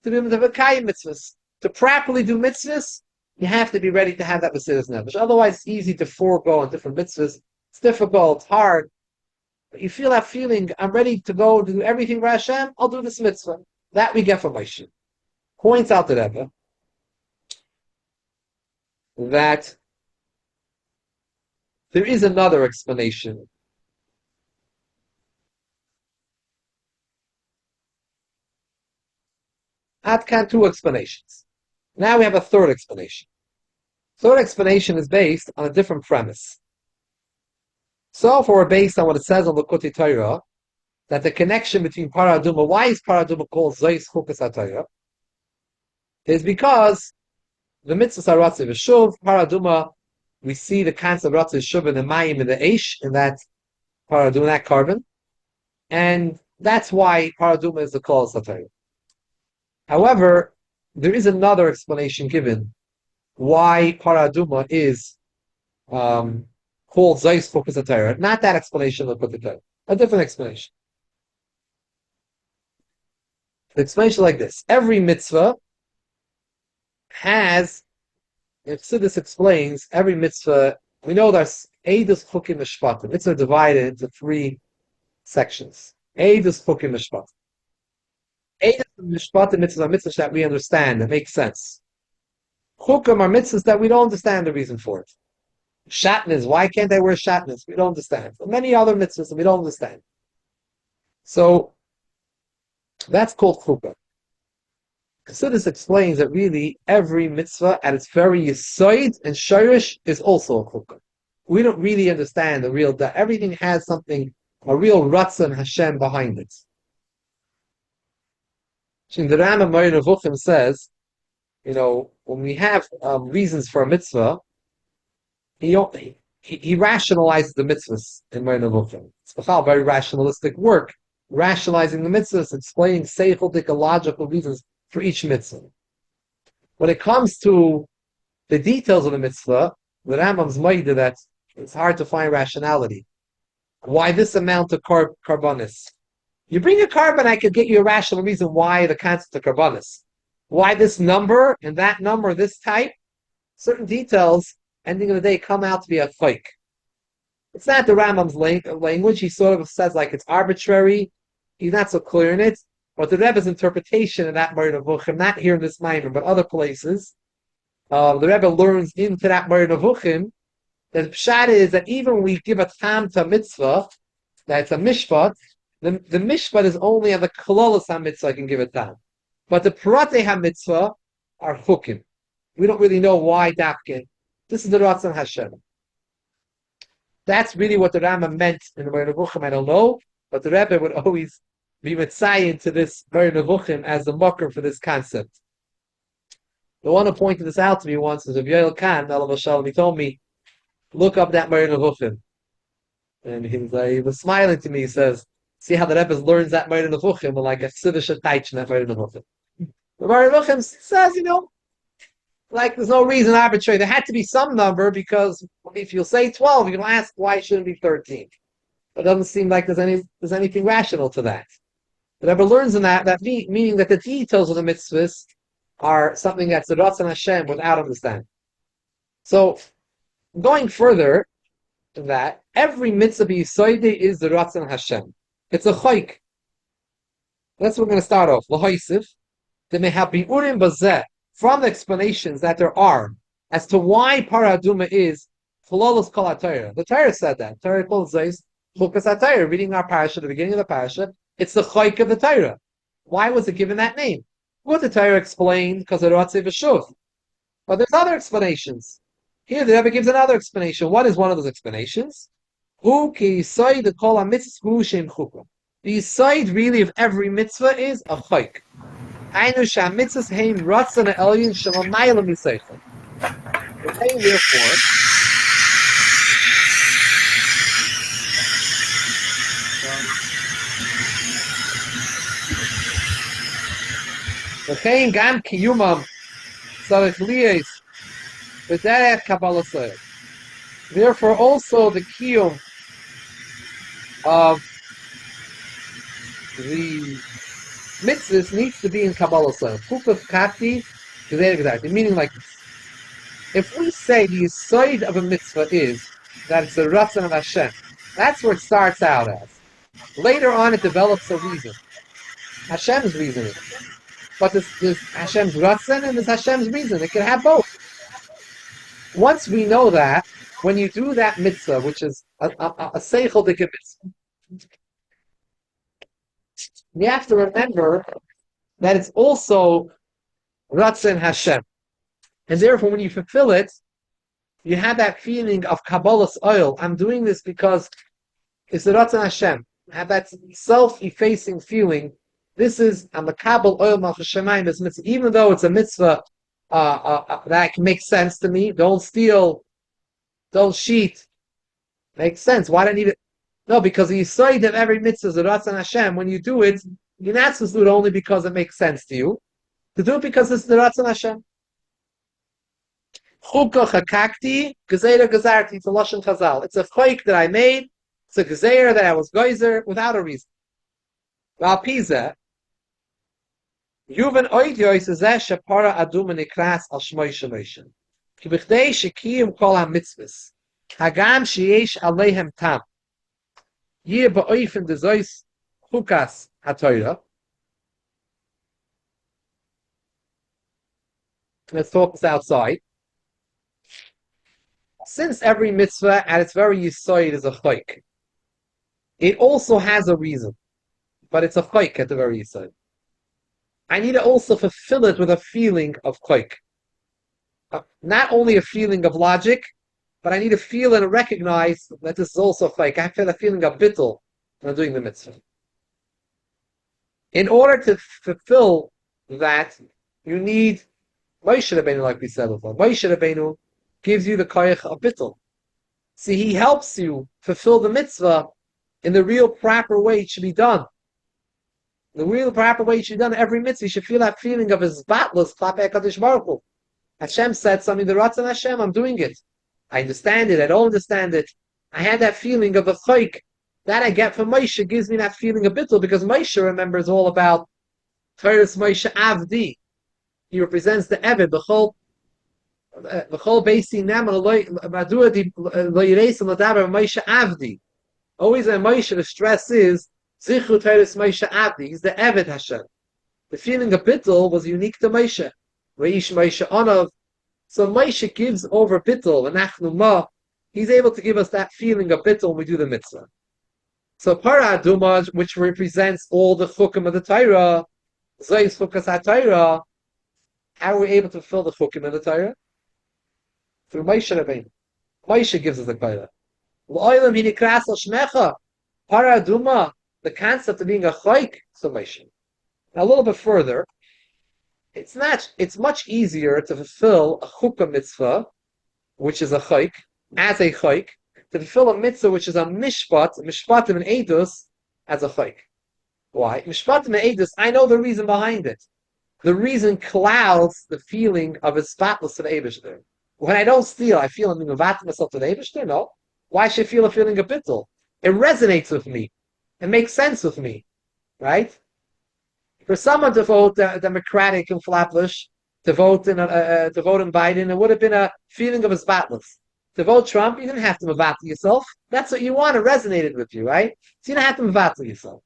to do the V'kayim mitzvahs. To properly do mitzvahs, you have to be ready to have that Mesidas Nefesh. Otherwise, it's easy to forego on different mitzvahs. It's difficult, it's hard. But you feel that feeling, I'm ready to go do everything for Hashem, I'll do this mitzvah. That we get from Moshe. Points out the Rebbe that there is another explanation. Atkan, two explanations. Now we have a third explanation. Third explanation is based on a different premise. So far, we're based on what it says on the Likutei Torah, that the connection between Paraduma, why is Paraduma called Zeis Chukas HaTorah, is because the mitzvahs are Ratzah V'Shuv, Paraduma, we see the concept of Ratzah V'Shuv in the Mayim, in the Eish, in that Paraduma, that carbon, and that's why Paraduma is the call of HaTorah. However, there is another explanation given why Paraduma is called Zeis Chukas HaTorah. Not that explanation of the Torah, a different explanation. The explanation like this: every mitzvah has, if Siddur explains, every mitzvah, we know there's Eidus Chukim Mishpatim. Mitzvah divided into three sections. Eidus Chukim Mishpatim. Eidus Mishpatim mitzvahs are mitzvahs that we understand, that make sense. Chukim are mitzvahs that we don't understand the reason for it. Shatnez, why can't I wear shatnez? We don't understand. But many other mitzvahs that we don't understand. So, that's called Chukim. So this explains that really every mitzvah at its very yisoid and shirish is also a chukkah. We don't really understand the real, that everything has something, a real ratzon Hashem behind it. Shin the Rambam Moreh Nevuchim says, when we have reasons for a mitzvah, he rationalizes the mitzvahs in Moreh Nevuchim. It's a very rationalistic work, rationalizing the mitzvahs, explaining seichel, logical reasons for each mitzvah. When it comes to the details of the mitzvah, the Rambam's moide that it's hard to find rationality. Why this amount of carbonis? You bring a carbon, I could get you a rational reason why the concept of carbonis. Why this number and that number, this type? Certain details, ending of the day, come out to be a fake. It's not the Rambam's language. He sort of says like it's arbitrary. He's not so clear in it. But the Rebbe's interpretation of that Moreh Nevuchim, not here in this Maamaar, but other places, the Rebbe learns into that Moreh Nevuchim that the pshat is that even when we give a tam to a mitzvah, that's a mishpat, the mishpat is only on the kololos ha-mitzvah I can give a tam. But the pratei ha-mitzvah are chukim. We don't really know why dafkin. This is the Ratzon Hashem. That's really what the Rambam meant in the Moreh Nevuchim. I don't know, but the Rebbe would always be mitzayin to this Moreh Nevuchim as the mocker for this concept. The one who pointed this out to me once is Rav Yoel Khan, Alav Shalom. He told me, look up that Moreh Nevuchim. And he was smiling to me. He says, See how the Rebbe learns that Meir Nevuchim, like a Sivish Taich in that Meir Nevuchim. The Meir Nevuchim says, like there's no reason arbitrary. There had to be some number because if you'll say 12, you'll ask why it shouldn't be 13. It doesn't seem like there's anything rational to that. The Rebbe learns in that meaning that the details of the mitzvahs are something that's the Ratzon Hashem without understanding. So, going further than that, every mitzvah b'yisoide is the Ratzon Hashem. It's a chayk. That's what we're going to start off. L'hoisif, the mehabiurim bazeh, from the explanations that there are as to why paraduma is Chalolos Kol HaTorah. The Torah said that. Torah calls this Chukas HaTorah. Reading our parasha, the beginning of the parasha, it's the chayk of the Torah. Why was it given that name? What the Torah explained because of Ratzei V'Shuv. But there's other explanations. Here the Rebbe gives another explanation. What is one of those explanations? Hu ki yisoid the kol ha-mitzvah shem chukah. The yisoid really of every mitzvah is a chayk. Hainu shah-mitzvahs heim ratzon ha'elyon shemamayla miseichel. Therefore, V'chein gam kiyumam tzarich liyes v'derech kabbalah soil. Therefore, also the kiyum of the mitzvahs needs to be in kabbalah soil. Chukaf kati g'derech g'darti. Meaning like this: if we say the yisoid of a mitzvah is that it's the ratzon of Hashem, that's where it starts out as. Later on, it develops a reason. Hashem's reasoning. But there's Hashem's ratzon and there's Hashem's reason. It can have both. Once we know that, when you do that mitzvah, which is a seichel dika mitzvah, you have to remember that it's also ratzon Hashem. And therefore, when you fulfill it, you have that feeling of Kabbalah's oil. I'm doing this because it's the ratzon Hashem. Have that self-effacing feeling. This is a makabel oil malchus shemayim as mitzvah, even though it's a mitzvah that makes sense to me. Don't steal, don't cheat. Makes sense. Why do I need it? No, because the yisoid of every mitzvah is the ratzon Hashem. When you do it, you're not supposed to do it only because it makes sense to you. To do it because it's the ratzon Hashem. Chukah chakakti gezeira gezarti. It's a lashon chazal. It's a chayk that I made. It's a gezeira that I was geyser without a reason. Val pizah. Yuvan oidyois zeh shapara aduma nikras al shmoy shemoshin. Ki b'chdei shekiyim kol ha-mitzvahs. Hagam sheyesh aleihem tam. Yeh ba'oifim dezois chukas ha-Torah. Let's talk this outside. Since every mitzvah at its very yisoid is a chayk, it also has a reason. But it's a chayk at the very yisoid. I need to also fulfill it with a feeling of chayk. Not only a feeling of logic, but I need to feel and recognize that this is also chayk. I feel a feeling of bittul when I'm doing the mitzvah. In order to fulfill that, you need Moshe Rabbeinu, like we said before. Moshe Rabbeinu gives you the koyach of bittul. See, he helps you fulfill the mitzvah in the real proper way it should be done. The real proper way it should be done, every mitzvah, you should feel that feeling of his batlus, klapei HaKadosh Baruch Hu. Hashem said something, the ratzon Hashem, I'm doing it. I understand it, I don't understand it. I had that feeling of a chayk. That I get from Moshe gives me that feeling of bittul, because Moshe remembers all about Torah's Moshe Avdi. He represents the Eved, the whole Beisi Nam, Madua di Loyireis and Ladaber Moshe Avdi. Always in Moshe, the stress is Zichru Torah's Moshe Avdi. He's the Eved Hashem. The feeling of bittul was unique to Moshe. Reish Moshe Onav. So Moshe gives over bittul, and Achnu Ma. He's able to give us that feeling of bittul when we do the mitzvah. So Para Aduma, which represents all the chukim of the Torah, Zois Chukas HaTorah, how are we able to fulfill the chukim of the Torah? Through Moshe Rabbeinu. Moshe gives us the Torah. L'olam hinikras al shmecha. Para Aduma, the concept of being a chayk, so Moshe. Now a little bit further, it's much easier to fulfill a chukah mitzvah, which is a chayk, as a chayk, to fulfill a mitzvah which is a mishpat and edus, as a chayk. Why? Mishpat me'edus, I know the reason behind it. The reason clouds the feeling of a spotless to the Eibishter. When I don't steal, I feel I'm mevatel myself to the Eibishter? No. Why should I feel a feeling of bittul? It resonates with me. It makes sense with me. Right? For someone to vote Democratic and Flatbush, to vote in Biden, it would have been a feeling of a spotless. To vote Trump, you didn't have to mevatel yourself. That's what you want. It resonated with you, right? So you didn't have to mevatel yourself.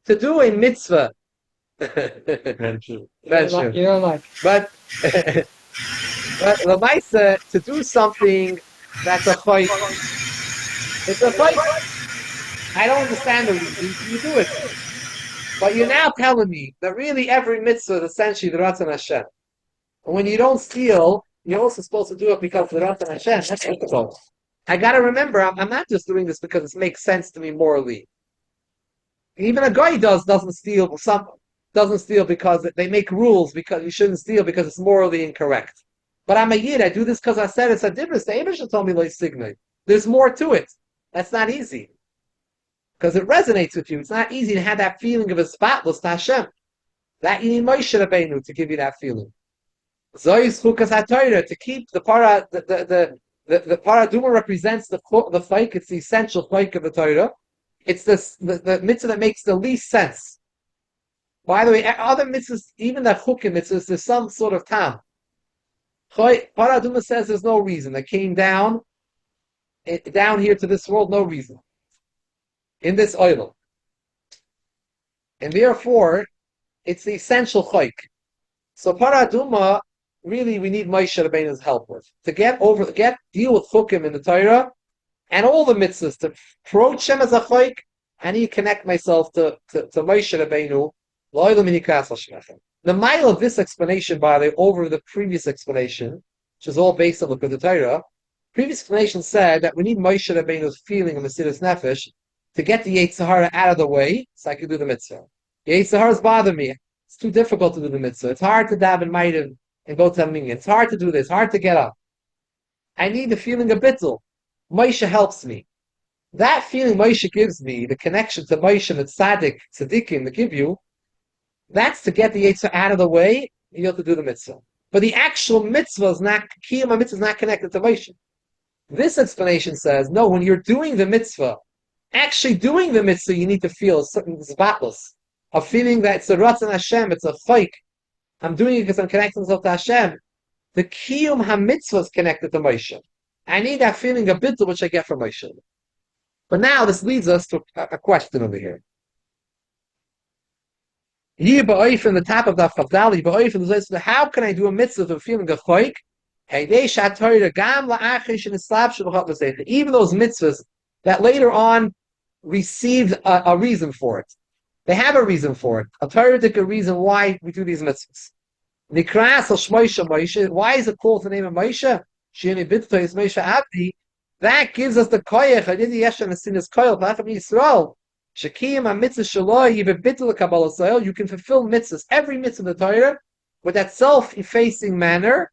To do a mitzvah, You don't like. but the Maisa, to do something that's a fight, it's a fight. I don't understand the reason you do it. But you're now telling me that really every mitzvah is essentially the Ratzon Hashem. And when you don't steal, you're also supposed to do it because of the Ratzon Hashem. That's difficult. I got to remember, I'm not just doing this because it makes sense to me morally. Even a guy doesn't steal. Some doesn't steal because they make rules because you shouldn't steal because it's morally incorrect. But I'm a yid. I do this because I said it's a difference. The Abishah told me like signal. There's more to it. That's not easy because it resonates with you. It's not easy to have that feeling of a spotless to Hashem. That you need Moshe Rabbeinu to give you that feeling. Zois Chukas HaTorah, to keep the paraduma represents the fike. It's the essential fike of the Torah. It's the mitzvah that makes the least sense. By the way, other mitzvahs, even the chukim mitzvahs, there's some sort of tam. Paraduma says there's no reason. They came down here to this world, no reason. In this oil. And therefore, it's the essential chayk. So paraduma, really, we need Moshe Rabbeinu's help with. To deal with chukim in the Torah, and all the mitzvahs, to approach him as a chayk, I need to connect myself to Moshe Rabbeinu. The mile of this explanation, by the way, over the previous explanation, which is all based on the Torah, previous explanation said that we need Moshe Rabbeinu's feeling of Mesiras Nefesh to get the Yetzer Hara out of the way so I can do the mitzvah. The Yetzer Hara's bother me. It's too difficult to do the mitzvah. It's hard to daven maidim and go to a minyan. It's hard to do this, hard to get up. I need the feeling of bittul. Moshe helps me. That feeling Moshe gives me, the connection to Moshe and tzaddikim to give you, that's to get the Yetzer out of the way, and you have to do the mitzvah. But the actual mitzvah is not, kiyum mitzvah is not connected to Moshe. This explanation says, no, when you're doing the mitzvah, actually doing the mitzvah, you need to feel a certain spotless, a feeling that it's a Ratzon Hashem, it's a chayk. I'm doing it because I'm connecting myself to Hashem. The kiyum ha-mitzvah is connected to Moshe. I need that feeling of bittul which I get from Moshe. But now this leads us to a question over here. Here ba'oif in the top of the Chavdali, ba'oif in the Zayis, how can I do a mitzvah with a feeling of chayk? Even those mitzvahs that later on received a reason for it. They have a reason for it. A Torah-tic reason why we do these mitzvahs. Nikras al Shmoisha Moshe. Why is it called the name of Moshe? Shini B'tto is Moshe Abdi. That gives us the koyach. Adidi Yeshan Asinas Koyel Pacham Yisrael. Shekiyim HaMitzvah Shaloi Yive B'tto Kabbalah Soil. You can fulfill mitzvahs, every mitzvah of the Torah, with that self-effacing manner,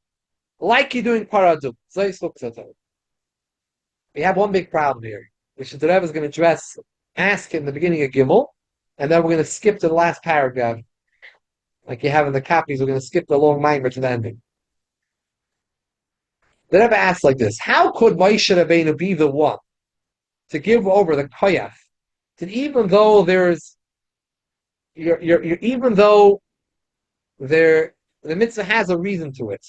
like you're doing paradum. We have one big problem here, which the Rebbe is going to ask in the beginning of Gimel, and then we're going to skip to the last paragraph. Like you have in the copies, we're going to skip the long Maamaar to the ending. The Rebbe asks like this: how could Moshe Rabbeinu be the one to give over the koyach? That even though the mitzvah has a reason to it,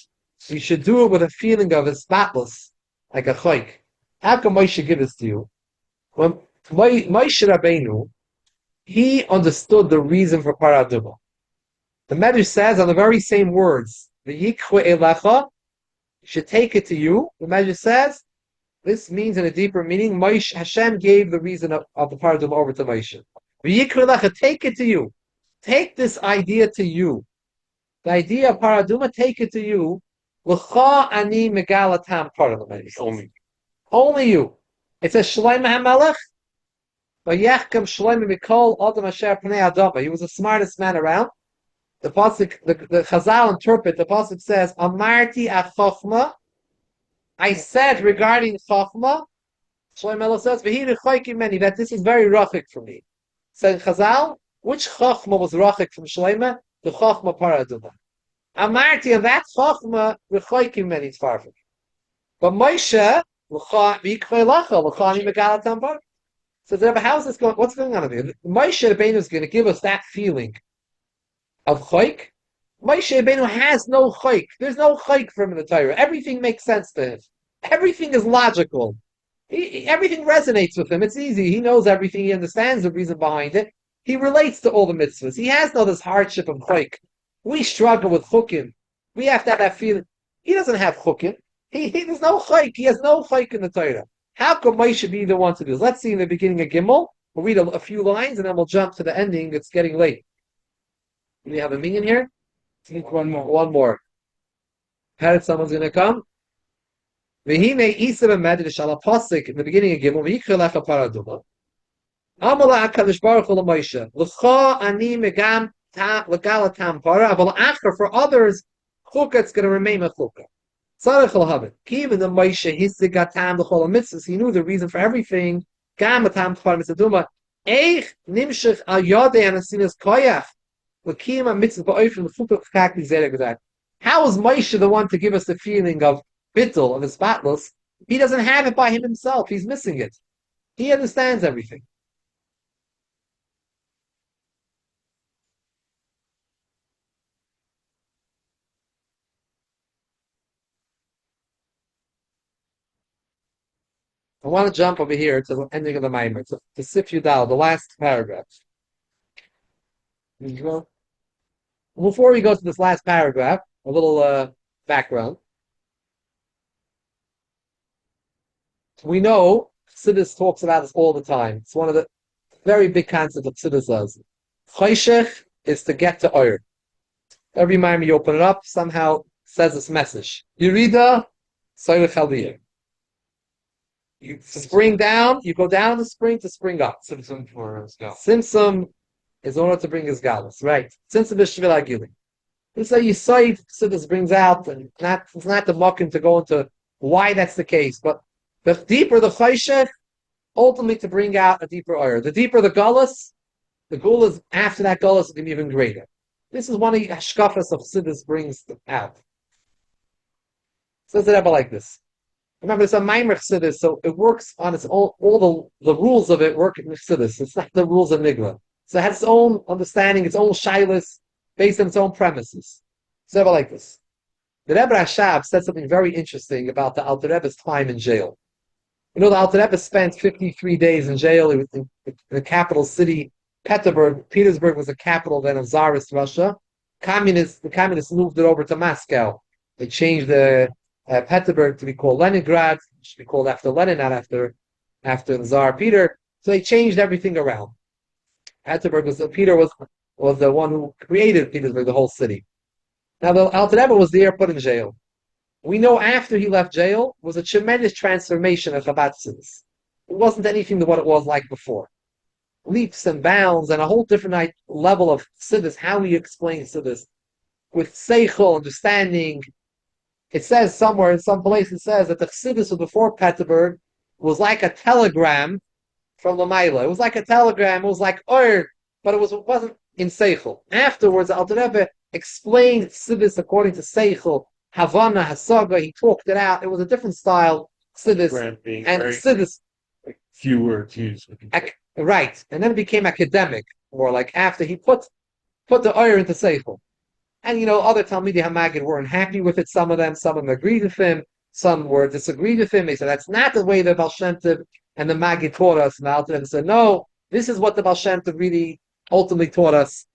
you should do it with a feeling of a spotless, like a chayk. How can Moshe give this to you? When Moshe Rabbeinu, he understood the reason for paraduma. The Medrash says on the very same words, "V'yikhu elecha," should take it to you. The Medrash says this means in a deeper meaning. Hashem gave the reason of the paraduma over to Moshe. V'yikhu elecha, take it to you. Take this idea to you. The idea of paraduma, take it to you. L'cha ani megalatam paraduma. Only you. It says Shlomo HaMelech. He was the smartest man around. The pasuk, the Chazal interpret. The pasuk says, "Amarti achachma." I said regarding chachma. Shlomo HaMelech says, "V'hi rechayki meni," that this is very rachik for me. Said Chazal, which Chochma was rachik from Shleima? The Chochma Paraduma. Amarti, and that Chochma rechoikim many tfarfim. But Moshe, so the Rebbe, how is this going? What's going on here? Moshe Rabbeinu is going to give us that feeling of choik. Moshe Rabbeinu has no choik. There's no choik for him in the Torah. Everything makes sense to him. Everything is logical. Everything resonates with him. It's easy. He knows everything. He understands the reason behind it. He relates to all the mitzvahs. He has no this hardship of choik. We struggle with chukim. We have to have that feeling. He doesn't have chukim. There's no choik. He has no choik in the Torah. How could Moshe be the one to do this? Let's see in the beginning of Gimel. We'll read a few lines and then we'll jump to the ending. It's getting late. Do we have a minion here? I think one more. One more. Had someone's going to come. V'hine isa b'medrash ala pasuk in the beginning of Gimel. V'yikra lecha paraduma. Amala HaKadosh Baruch Hu l'Moshe. L'cha ani megam l'gala tam para. Aval acher for others, chukah, it's going to remain a chukah. Even the Moshe hisigatam the whole mitzvahs, he knew the reason for everything. Gamatam tfar mitzvah eich nimshich al yodei anasinas koyach l'kiyam mitzvah ba'ofen l'chukah chakli zeh. How is Moshe the one to give us the feeling of bittul, of his spotless? He doesn't have it by him himself. He's missing it. He understands everything. I want to jump over here to the ending of the Maamaar, to Sif Yudal, the last paragraph. Before we go to this last paragraph, a little background. We know Chassidus talks about this all the time. It's one of the very big concepts that Chassidus does. Choshech is to get to Oyer. Every time you open it up, somehow says this message. Yerida, Soyrech Aliyah. You spring down, you go down the spring to spring up. Simsim for his gal. Simsim is in order to bring his galus, right? Simsim is Shvil Agili. This is a Yisoid Chassidus brings out, and it's not the mucking to go into why that's the case, but the deeper the Choshech, ultimately to bring out a deeper oil. The deeper the galus, the gulas after that galus is going to be even greater. This is one of the hashkafas of Chassidus brings out. Says the Rebbe like this. Remember, it's a Maamaar Chassidus, so it works on its own. All the rules of it work in Chassidus. It's not the rules of Nigla. So it has its own understanding, its own shilas, based on its own premises. So Rebbe like this. The Rebbe Rashab said something very interesting about the Alter Rebbe's time in jail. You know, the Alter Rebbe spent 53 days in jail. He was in the capital city, Petersburg. Petersburg was the capital then of Tsarist Russia. The communists moved it over to Moscow. They changed the Petersburg to be called Leningrad. It should be called after Lenin, not after the Tsar Peter. So they changed everything around. Peter was the one who created Petersburg, the whole city. Now the Alter Rebbe was there, put in jail. We know after he left jail was a tremendous transformation of Chabad Chassidus. It wasn't anything to what it was like before. Leaps and bounds and a whole different level of Chassidus, how he explains Chassidus, with seichel, understanding. It says somewhere in some place, it says that the Chassidus of before Petersburg was like a telegram from Lamaila. It was like a telegram, it was like Ur, but it wasn't in Seichel. Afterwards, Alter Rebbe explained Chassidus according to Seichel, Havana, Hasaga, he talked it out. It was a different style, Chassidus. And Chassidus. Like few words used. Right. And then it became academic, more like after he put the Ur into Seichel. And other Talmidei HaMaggid weren't happy with it. Some of them agreed with him. Some were disagreed with him. They said that's not the way the Baal Shem Tov and the Maggid taught us. And the Alter Rebbe said, no, this is what the Baal Shem Tov really ultimately taught us.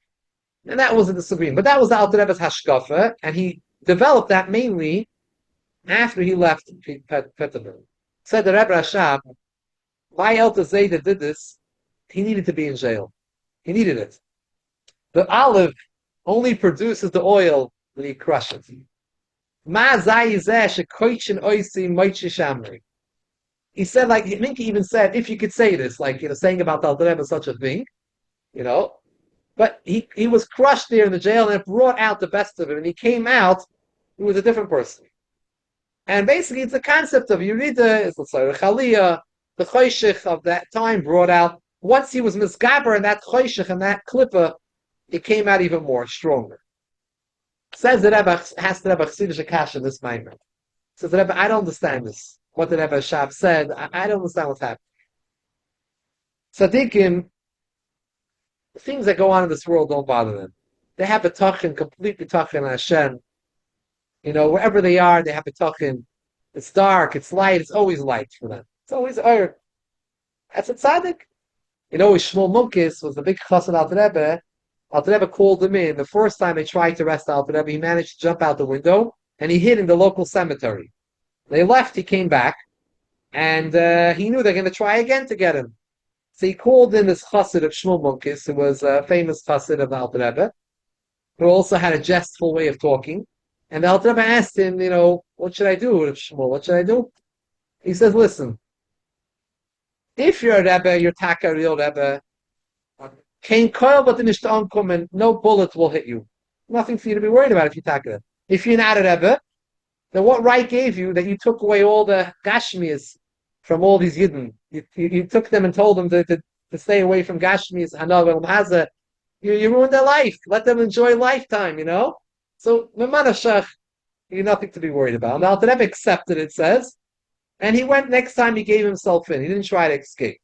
And that was a disagreement. But that was the Alter Rebbe's hashkafa, and he developed that mainly after he left Petersburg. Said the Rebbe Rashab, my Elder Zayda did this. He needed to be in jail. He needed it. The olive only produces the oil when he crushes it. He said, I think he even said, if you could say this, saying about the Alter Rebbe such a thing, but he was crushed there in the jail and it brought out the best of him. And he came out, he was a different person. And basically, it's the concept of Yerida, it's the Choshech of that time brought out once he was misgaber and that choshech and that klippa, it came out even more stronger. Says the Rebbe has the Rebbe Chassidish Akasha this Maamaar. Says the Rebbe, I don't understand this. What the Rebbe Shab said, I don't understand what's happening. Tzaddikim, things that go on in this world don't bother them. They have a tachin, completely tachin on Hashem. Wherever they are, they have a tachin. It's dark, it's light, it's always light for them. It's always air. That's a tzaddik. Shmuel Munkis was the big chassid Alter Rebbe. Alter Rebbe called him in. The first time they tried to arrest Alter Rebbe, he managed to jump out the window, and he hid in the local cemetery. They left, he came back, and he knew they're going to try again to get him. So he called in this chassid of Shmuel Munkis, who was a famous chassid of Alter Rebbe, who also had a jestful way of talking. And the Alter Rebbe asked him, what should I do with Shmuel? What should I do? He says, listen, if you're a Rebbe, you're taka real Rebbe, Kain coil but and no bullet will hit you. Nothing for you to be worried about if you taka it. If you're not a Rebbe, then what right gave you that you took away all the Gashmias from all these Yidden? You took them and told them to stay away from Gashmias, Hanav and Maza. You ruined their life. Let them enjoy lifetime, So, Memanashach, you're nothing to be worried about. Now, Alter Rebbe accepted, it says, and he went next time he gave himself in. He didn't try to escape.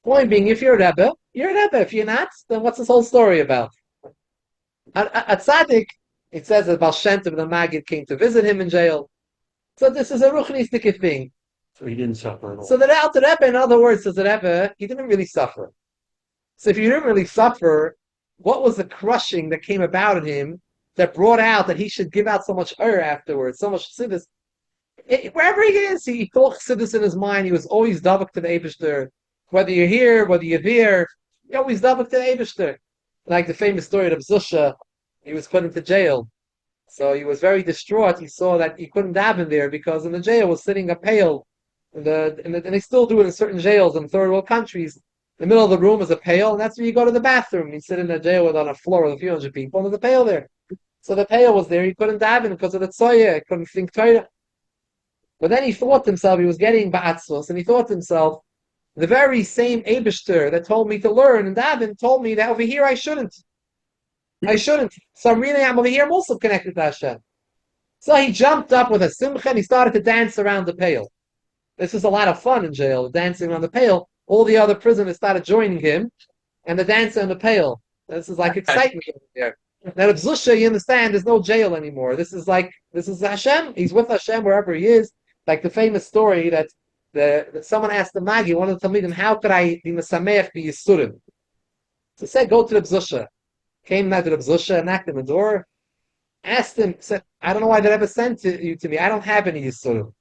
Point being, if you're a Rebbe, you're a Rebbe. If you're not, then what's this whole story about? At Tzaddik, it says that Baal Shem Tov the Maggid came to visit him in jail. So this is a ruchnistic thing. So he didn't suffer at all. So the Alter Rebbe, in other words, says the Rebbe, he didn't really suffer. So if you didn't really suffer, what was the crushing that came about in him that brought out that he should give out so much afterwards, so much chassidus? Wherever he is, he thought chassidus in his mind. He was always davuk to the Eibishter. Whether you're here, whether you're there, you're always davuk to the Eibishter. Like the famous story of Zusha, he was put into jail. So he was very distraught. He saw that he couldn't daven there because in the jail was sitting a pail. And they still do it in certain jails in third world countries. The middle of the room is a pail, and that's where you go to the bathroom. You sit in the jail on a floor with a few hundred people, and there's a pail there. So the pail was there. He couldn't daven because of the tzoya. He couldn't think Torah. But then he thought to himself, he was getting ba'atzvos, and he thought to himself, the very same Eibishter that told me to learn and daven told me that over here I shouldn't. I shouldn't. So I'm over here, I'm also connected to Hashem. So he jumped up with a simcha and he started to dance around the pail. This is a lot of fun in jail, dancing around the pail. All the other prisoners started joining him, and the dance on the pail. This is like excitement over there. Now at Zusha, you understand, there's no jail anymore. This is Hashem. He's with Hashem wherever he is. Like the famous story that someone asked the Magi, one of the Talmidim, how could I be Mesameach be Yisurim? So he said, go to the Zusha. Came now to the Zusha, knocked on the door, asked him, said, I don't know why they ever sent you to me. I don't have any Yisurim.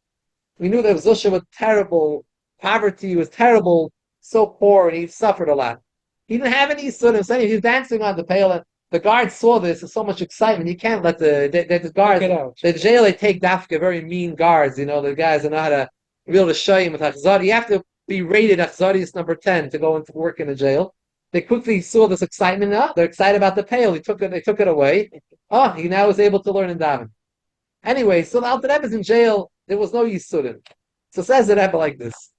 We knew that Zusha was terrible. Poverty was terrible, so poor, and he suffered a lot. He didn't have any Yisurim. So he was dancing on the pail, and the guards saw this. There's so much excitement. You can't let the guards, the jail, they take dafka, very mean guards, the guys that know how to be able to show you with Achzari. You have to be rated Achzarius number 10 to go into work in the jail. They quickly saw this excitement. They're excited about the pail. They took it away. He now was able to learn in daven. Anyway, so the Alter Rebbe is in jail. There was no Yisurim. So says the Rebbe like this.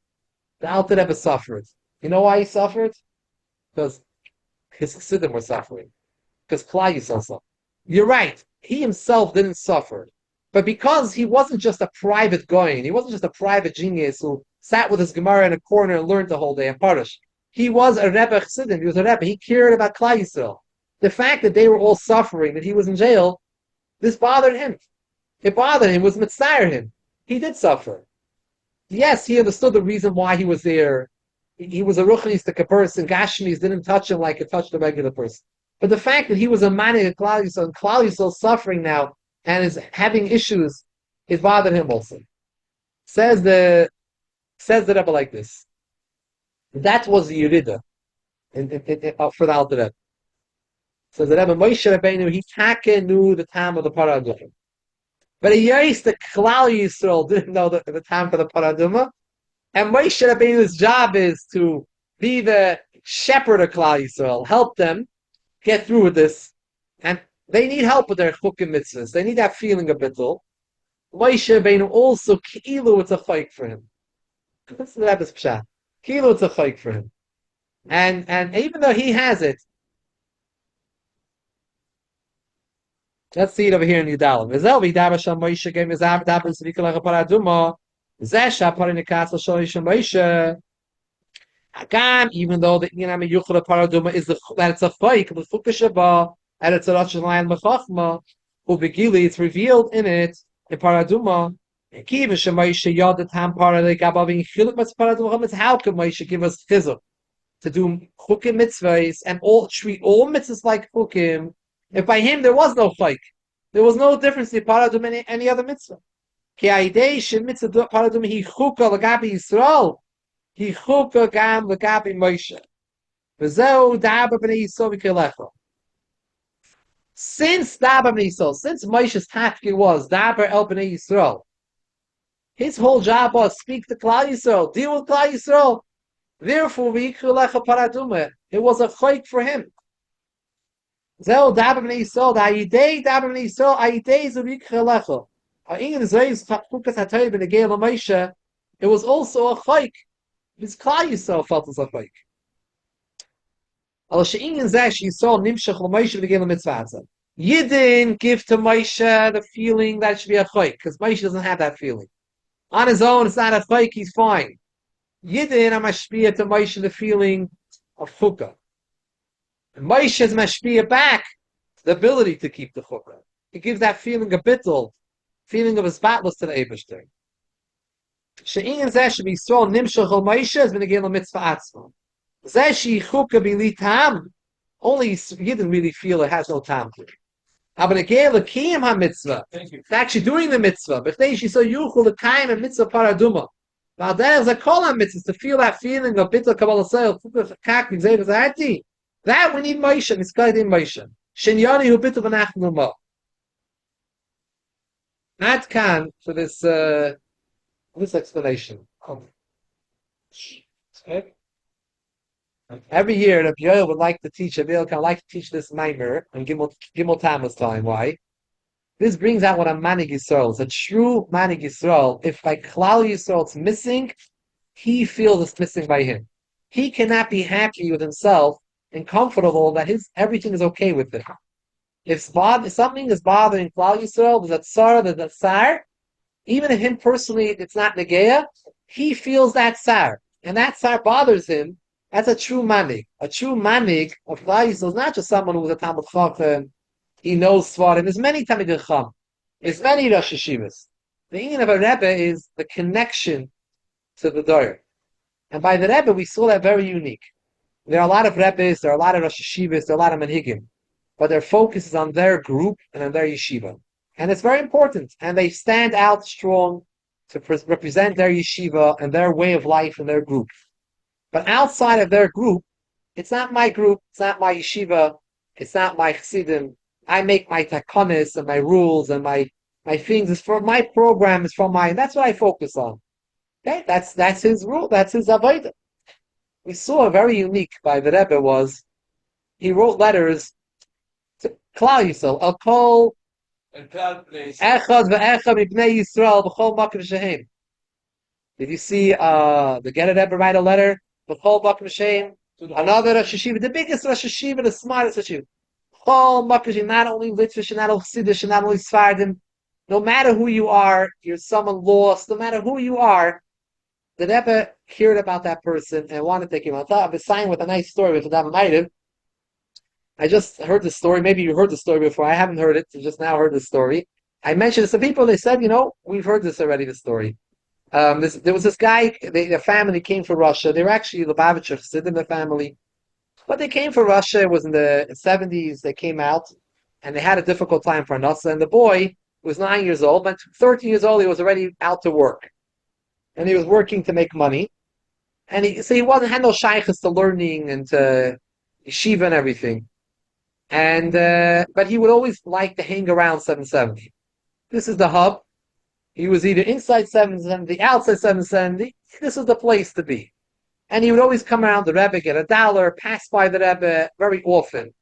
The Alter Rebbe suffered. You know why he suffered? Because his Chassidim were suffering. Because Klal Yisrael suffered. You're right. He himself didn't suffer. But because he wasn't just a private goyin, he wasn't just a private genius who sat with his Gemara in a corner and learned the whole day and Parish. He was a Rebbe Chassidim. He was a Rebbe. He cared about Klal Yisrael. The fact that they were all suffering, that he was in jail, this bothered him. It bothered him. It was mitzayir him. He did suffer. Yes, he understood the reason why he was there. He was a ruchnistic person. Gashmis didn't touch him like it touched a regular person. But the fact that he was a man in Klal Yisrael, and Klal Yisrael suffering now and is having issues, it bothered him also. Says the Rebbe like this. That was the Yerida for the Alter Rebbe. Says the Rebbe, Moshe Rabbeinu, he knew the time of the Paraduma. But the Klal Yisrael didn't know the time for the Paraduma. And Moshe Rabbeinu's job is to be the shepherd of Klal Yisrael, help them get through with this. And they need help with their chukim mitzvahs. They need that feeling of bittul. Moshe Rabbeinu also, ki'ilu, it's a chayk for him. That's the Rebbe's pshat. Ki'ilu, it's a chayk for him. And even though he has it, let's see it over here in Yudalim. Vizel v'daber sham Moshe gave mizav daber zvikalach paraduma. Zesha parinikasel sholish Moshe. Agam, even though the Inam Yuchel Paraduma is that it's a fake, the Fukashaba, and it's a Rosh Hashanah Mechachma, who begili, it's revealed in it, in Paraduma. And Kiva Shemaisha Yod the Tam Parade Gabavin Chilik Mas Paraduma, how can Moshe give us chizuk to do chukim mitzvahs and all treat all mitzvahs like chukim? If by him there was no fake, there was no difference in Paradum and any other mitzvah. Ki Aidei Shin Mitzvah Paradum Hi Chuka Lagabi Yisrael. He chuka gam legabi Moshe. V'zeu daber b'nei Yisrael v'kelecha. Since daber b'nei Yisrael, since Moshe's tafki was daber el b'nei Yisrael, his whole job was speak to Klal Yisrael, deal with Klal Yisrael. Therefore, v'ikelecha paradume. It was a chayk for him. Zeu daber b'nei Yisrael, ha'yidei daber b'nei Yisrael, ha'yidei zu v'ikelecha. Ha'ingen zeis chukas ha'toy b'negei Moshe. It was also a chayk. His Klal Yisrael felt as a fake. Al she'inyan zeh Yisrael nimshach l'Moshe v'negei l'mitzvah. Yidden give to Moshe the feeling that it should be a fake, because Moshe doesn't have that feeling. On his own, it's not a fake, he's fine. Yidden are mashpia to Moshe the feeling of chukah. And Moshe is mashpia back the ability to keep the chukah. He gives that feeling a bittul, feeling of his battles to the Eibishter. She'inyan zeh Yisrael nimshach l'Moshe is v'negei l'mitzvah atzma. Zeh she'chuka b'li tam. Only you didn't really feel it has no time to it. Aber v'negei l'kiyam ha-mitzvah. It's actually doing the mitzvah. B'chtei she'so yuchul l'kayim a mitzvah paraduma. V'adeh a kol ha-mitzvah to feel that feeling of bittul kabbalah seil chuka kak v'zeh v'zahati. That we need Moshe. Mitzvah Moshe. Shenyani hu bittul v'nachnu l'mo. Ad kan for this explanation. Every year, Rabbi Yoel would like to teach, Rabbi Yoel like to teach this Maamaar on Gimel Tammuz time. Why? This brings out what a Manig Yisrael is. A true Manig Yisrael, if by Klal Yisrael it's missing, he feels it's missing by him. He cannot be happy with himself and comfortable that everything is okay with it. If something is bothering Klal Yisrael, there's a tsar, even if him personally it's not negeya, he feels that tsar, and that tsar bothers him. That's a true manig. A true manig of Klal Yisrael is not just someone who's a Talmud Chacham. He knows Svarim. There's many Talmidei Chacham. There's many Rosh Yeshivas. The meaning of a Rebbe is the connection to the Dor. And by the Rebbe, we saw that very unique. There are a lot of Rebbes, there are a lot of Rosh Yeshivas, there are a lot of Manhigim, but their focus is on their group and on their yeshiva. And it's very important. And they stand out strong to represent their yeshiva and their way of life and their group. But outside of their group, it's not my group, it's not my yeshiva, it's not my chassidim. I make my takonis and my rules and my things. It's for my program, is from mine. That's what I focus on. Okay? That's his rule, that's his avodah. We saw very unique by the Rebbe was, he wrote letters to Klal Yisrael, Al Kol Echad ve'echad mibnei Yisrael b'chol makom shehem. Did you see the Getter Rebbe write a letter? B'chol makom shehem. Another Rosh Hashiva, the biggest Rosh Hashiva, the smartest Rosh Hashiva. B'chol makom shehem, not only Litvish, not only Siddish, not only Sfardim. No matter who you are, you're someone lost. No matter who you are, the Rebbe heard about that person and wanted to take him. I thought I was signed with a nice story with the Rebbe. I just heard the story. Maybe you heard the story before. I haven't heard it. I just now heard the story. I mentioned to some people. They said, we've heard this already, the story. There was this guy, their family came from Russia. They were actually Lubavitcher Chassidim, the family. But they came from Russia. It was in the 70s. They came out. And they had a difficult time for Nasa. And the boy was 9 years old. But 13 years old, he was already out to work. And he was working to make money. And he had no shaykhs to learning and to yeshiva and everything. And but he would always like to hang around 770. This is the hub. He was either inside 770, outside 770. This is the place to be. And he would always come around the Rebbe, get $1, pass by the Rebbe very often.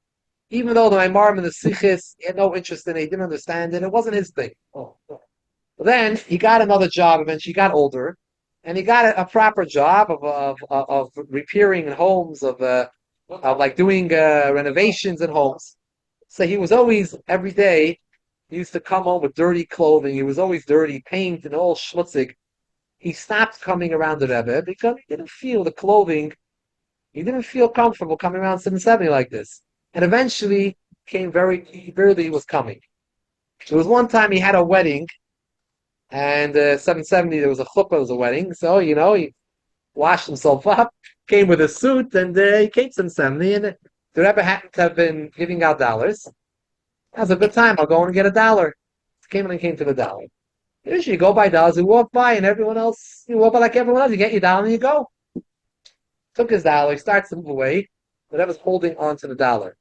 Even though the Maamarim and the Sikhis, he had no interest in it, he didn't understand it, it wasn't his thing. But then he got another job eventually, he got older, and he got a proper job of repairing homes, of like doing renovations in homes. So he was always every day. He used to come home with dirty clothing. He was always dirty, paint and all schmutzig. He stopped coming around the Rebbe because he didn't feel the clothing. He didn't feel comfortable coming around 770 like this. And eventually came he barely was coming. There was one time he had a wedding, and 770 there was a chuppah, there was a wedding. So he washed himself up, came with a suit, and he came to 770. And the Rebbe happened to have been giving out dollars. That was a good time. I'll go and get $1. Came in and came to the dollar. Usually you go by dollars, you walk by, and everyone else, you walk by like everyone else. You get your dollar and you go. Took his dollar, he starts to move away. The Rebbe's holding on to the dollar.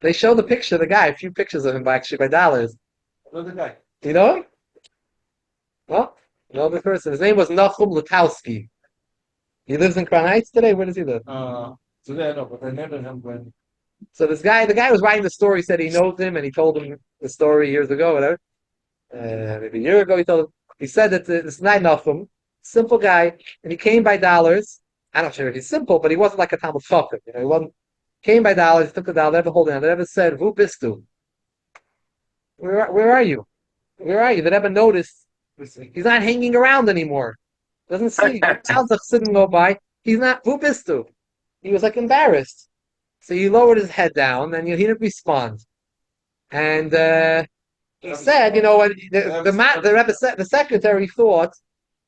They show the picture of the guy, a few pictures of him by dollars. Look at the guy. You know him? Well, you know the person. His name was Nachum Lutowski. He lives in Crown Heights today. Where does he live? Today I know, but I never him when. So the guy was writing the story, said he knows him, and he told him the story years ago, whatever. Maybe a year ago, he said that this night Nachum, simple guy, and he came by dollars. I'm not sure if he's simple, but he wasn't like a Talmud Chacham. He wasn't. Came by dollars, took the dollar, never holding on. The Rebbe said, "Vu bistu? Where are you? Where are you?" The Rebbe noticed he's not hanging around anymore. Doesn't see. Sounds like sitting go by. He's not. Vu bistu? He was like embarrassed. So he lowered his head down, and he didn't respond. And he said, the Rebbe said, the secretary thought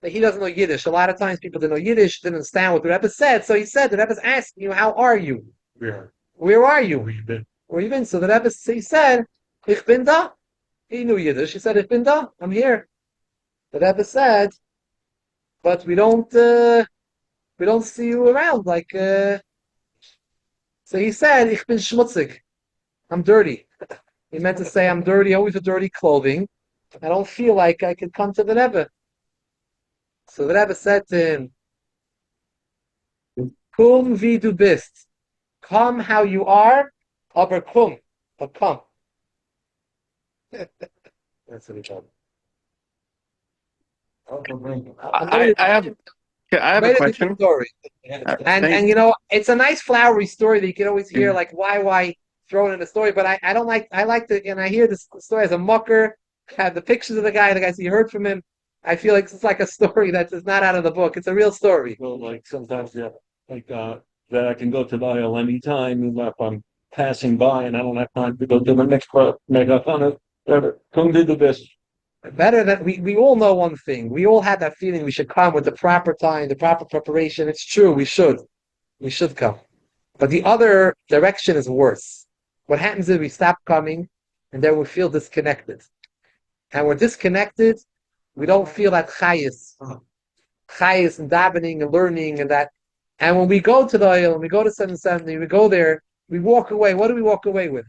that he doesn't know Yiddish. A lot of times people didn't know Yiddish, didn't understand what the Rebbe said. So he said, the Rebbe's asking you, how are you? Where are you? Where you been? Where you been? So the Rebbe, he said, Ich bin da. He knew Yiddish. He said, Ich bin da. I'm here. The Rebbe said, but we don't see you around. So he said, Ich bin schmutzig. I'm dirty. He meant to say, I'm dirty, always with dirty clothing. I don't feel like I could come to the Rebbe. So the Rebbe said to him, Kum wie du bist. Come how you are, aber but come. That's what he told him. I have a question. Story. And it's a nice flowery story that you can always hear, like why throw it in a story, but I don't like, I like to, and I hear this story as a mucker, have the pictures of the guy so you heard from him. I feel like it's like a story that's not out of the book. It's a real story. Well, like sometimes, that I can go to the aisle anytime if I'm passing by and I don't have time to go to the next megaphone. Come do the best. Better that we all know one thing. We all had that feeling we should come with the proper time, the proper preparation. It's true, we should come. But the other direction is worse. What happens is we stop coming and then we feel disconnected. And we're disconnected, we don't feel that chayis and davening and learning and that. And when we go to the oil, when we go to 770, we go there, we walk away. What do we walk away with?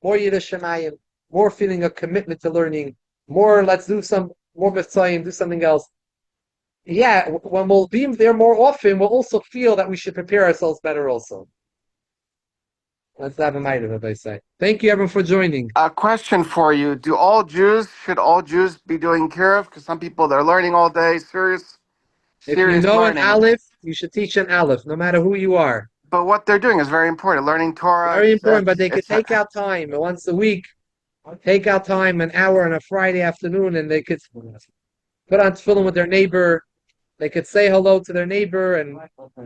More Yiddish Shemayim, more feeling of commitment to learning, more let's do more Mitzrayim, do something else. Yeah, when we'll be there more often, we'll also feel that we should prepare ourselves better also. Let's have a might of it, I say. Thank you, everyone, for joining. A question for you: should all Jews be doing kiruv? Because some people they're learning all day, serious If you know learning. an aleph, you should teach an aleph, no matter who you are. But what they're doing is very important. Learning Torah. Very important, but they could take out time once a week. Take out time, an hour on a Friday afternoon, and they could put on tefillin with their neighbor. They could say hello to their neighbor and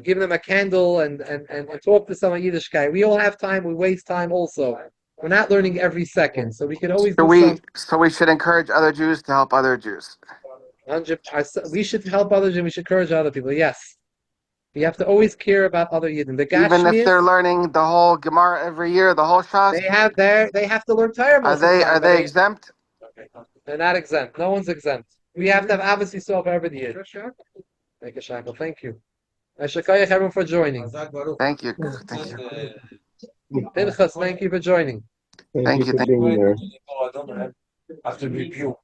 give them a candle and talk to some Yiddish guy. We all have time. We waste time also. We're not learning every second, so we can always So we should encourage other Jews to help other Jews. We should help others and we should encourage other people. Yes. We have to always care about other Yidden. Even if they're learning the whole Gemara every year, the whole Shas, they have to learn Torah. Are they exempt? They're not exempt. No one's exempt. We have to have obviously so for every year. Make a shackle. Thank you. Shakayach everyone for joining. Thank you. Pinchas, thank you for joining. Thank you. After review.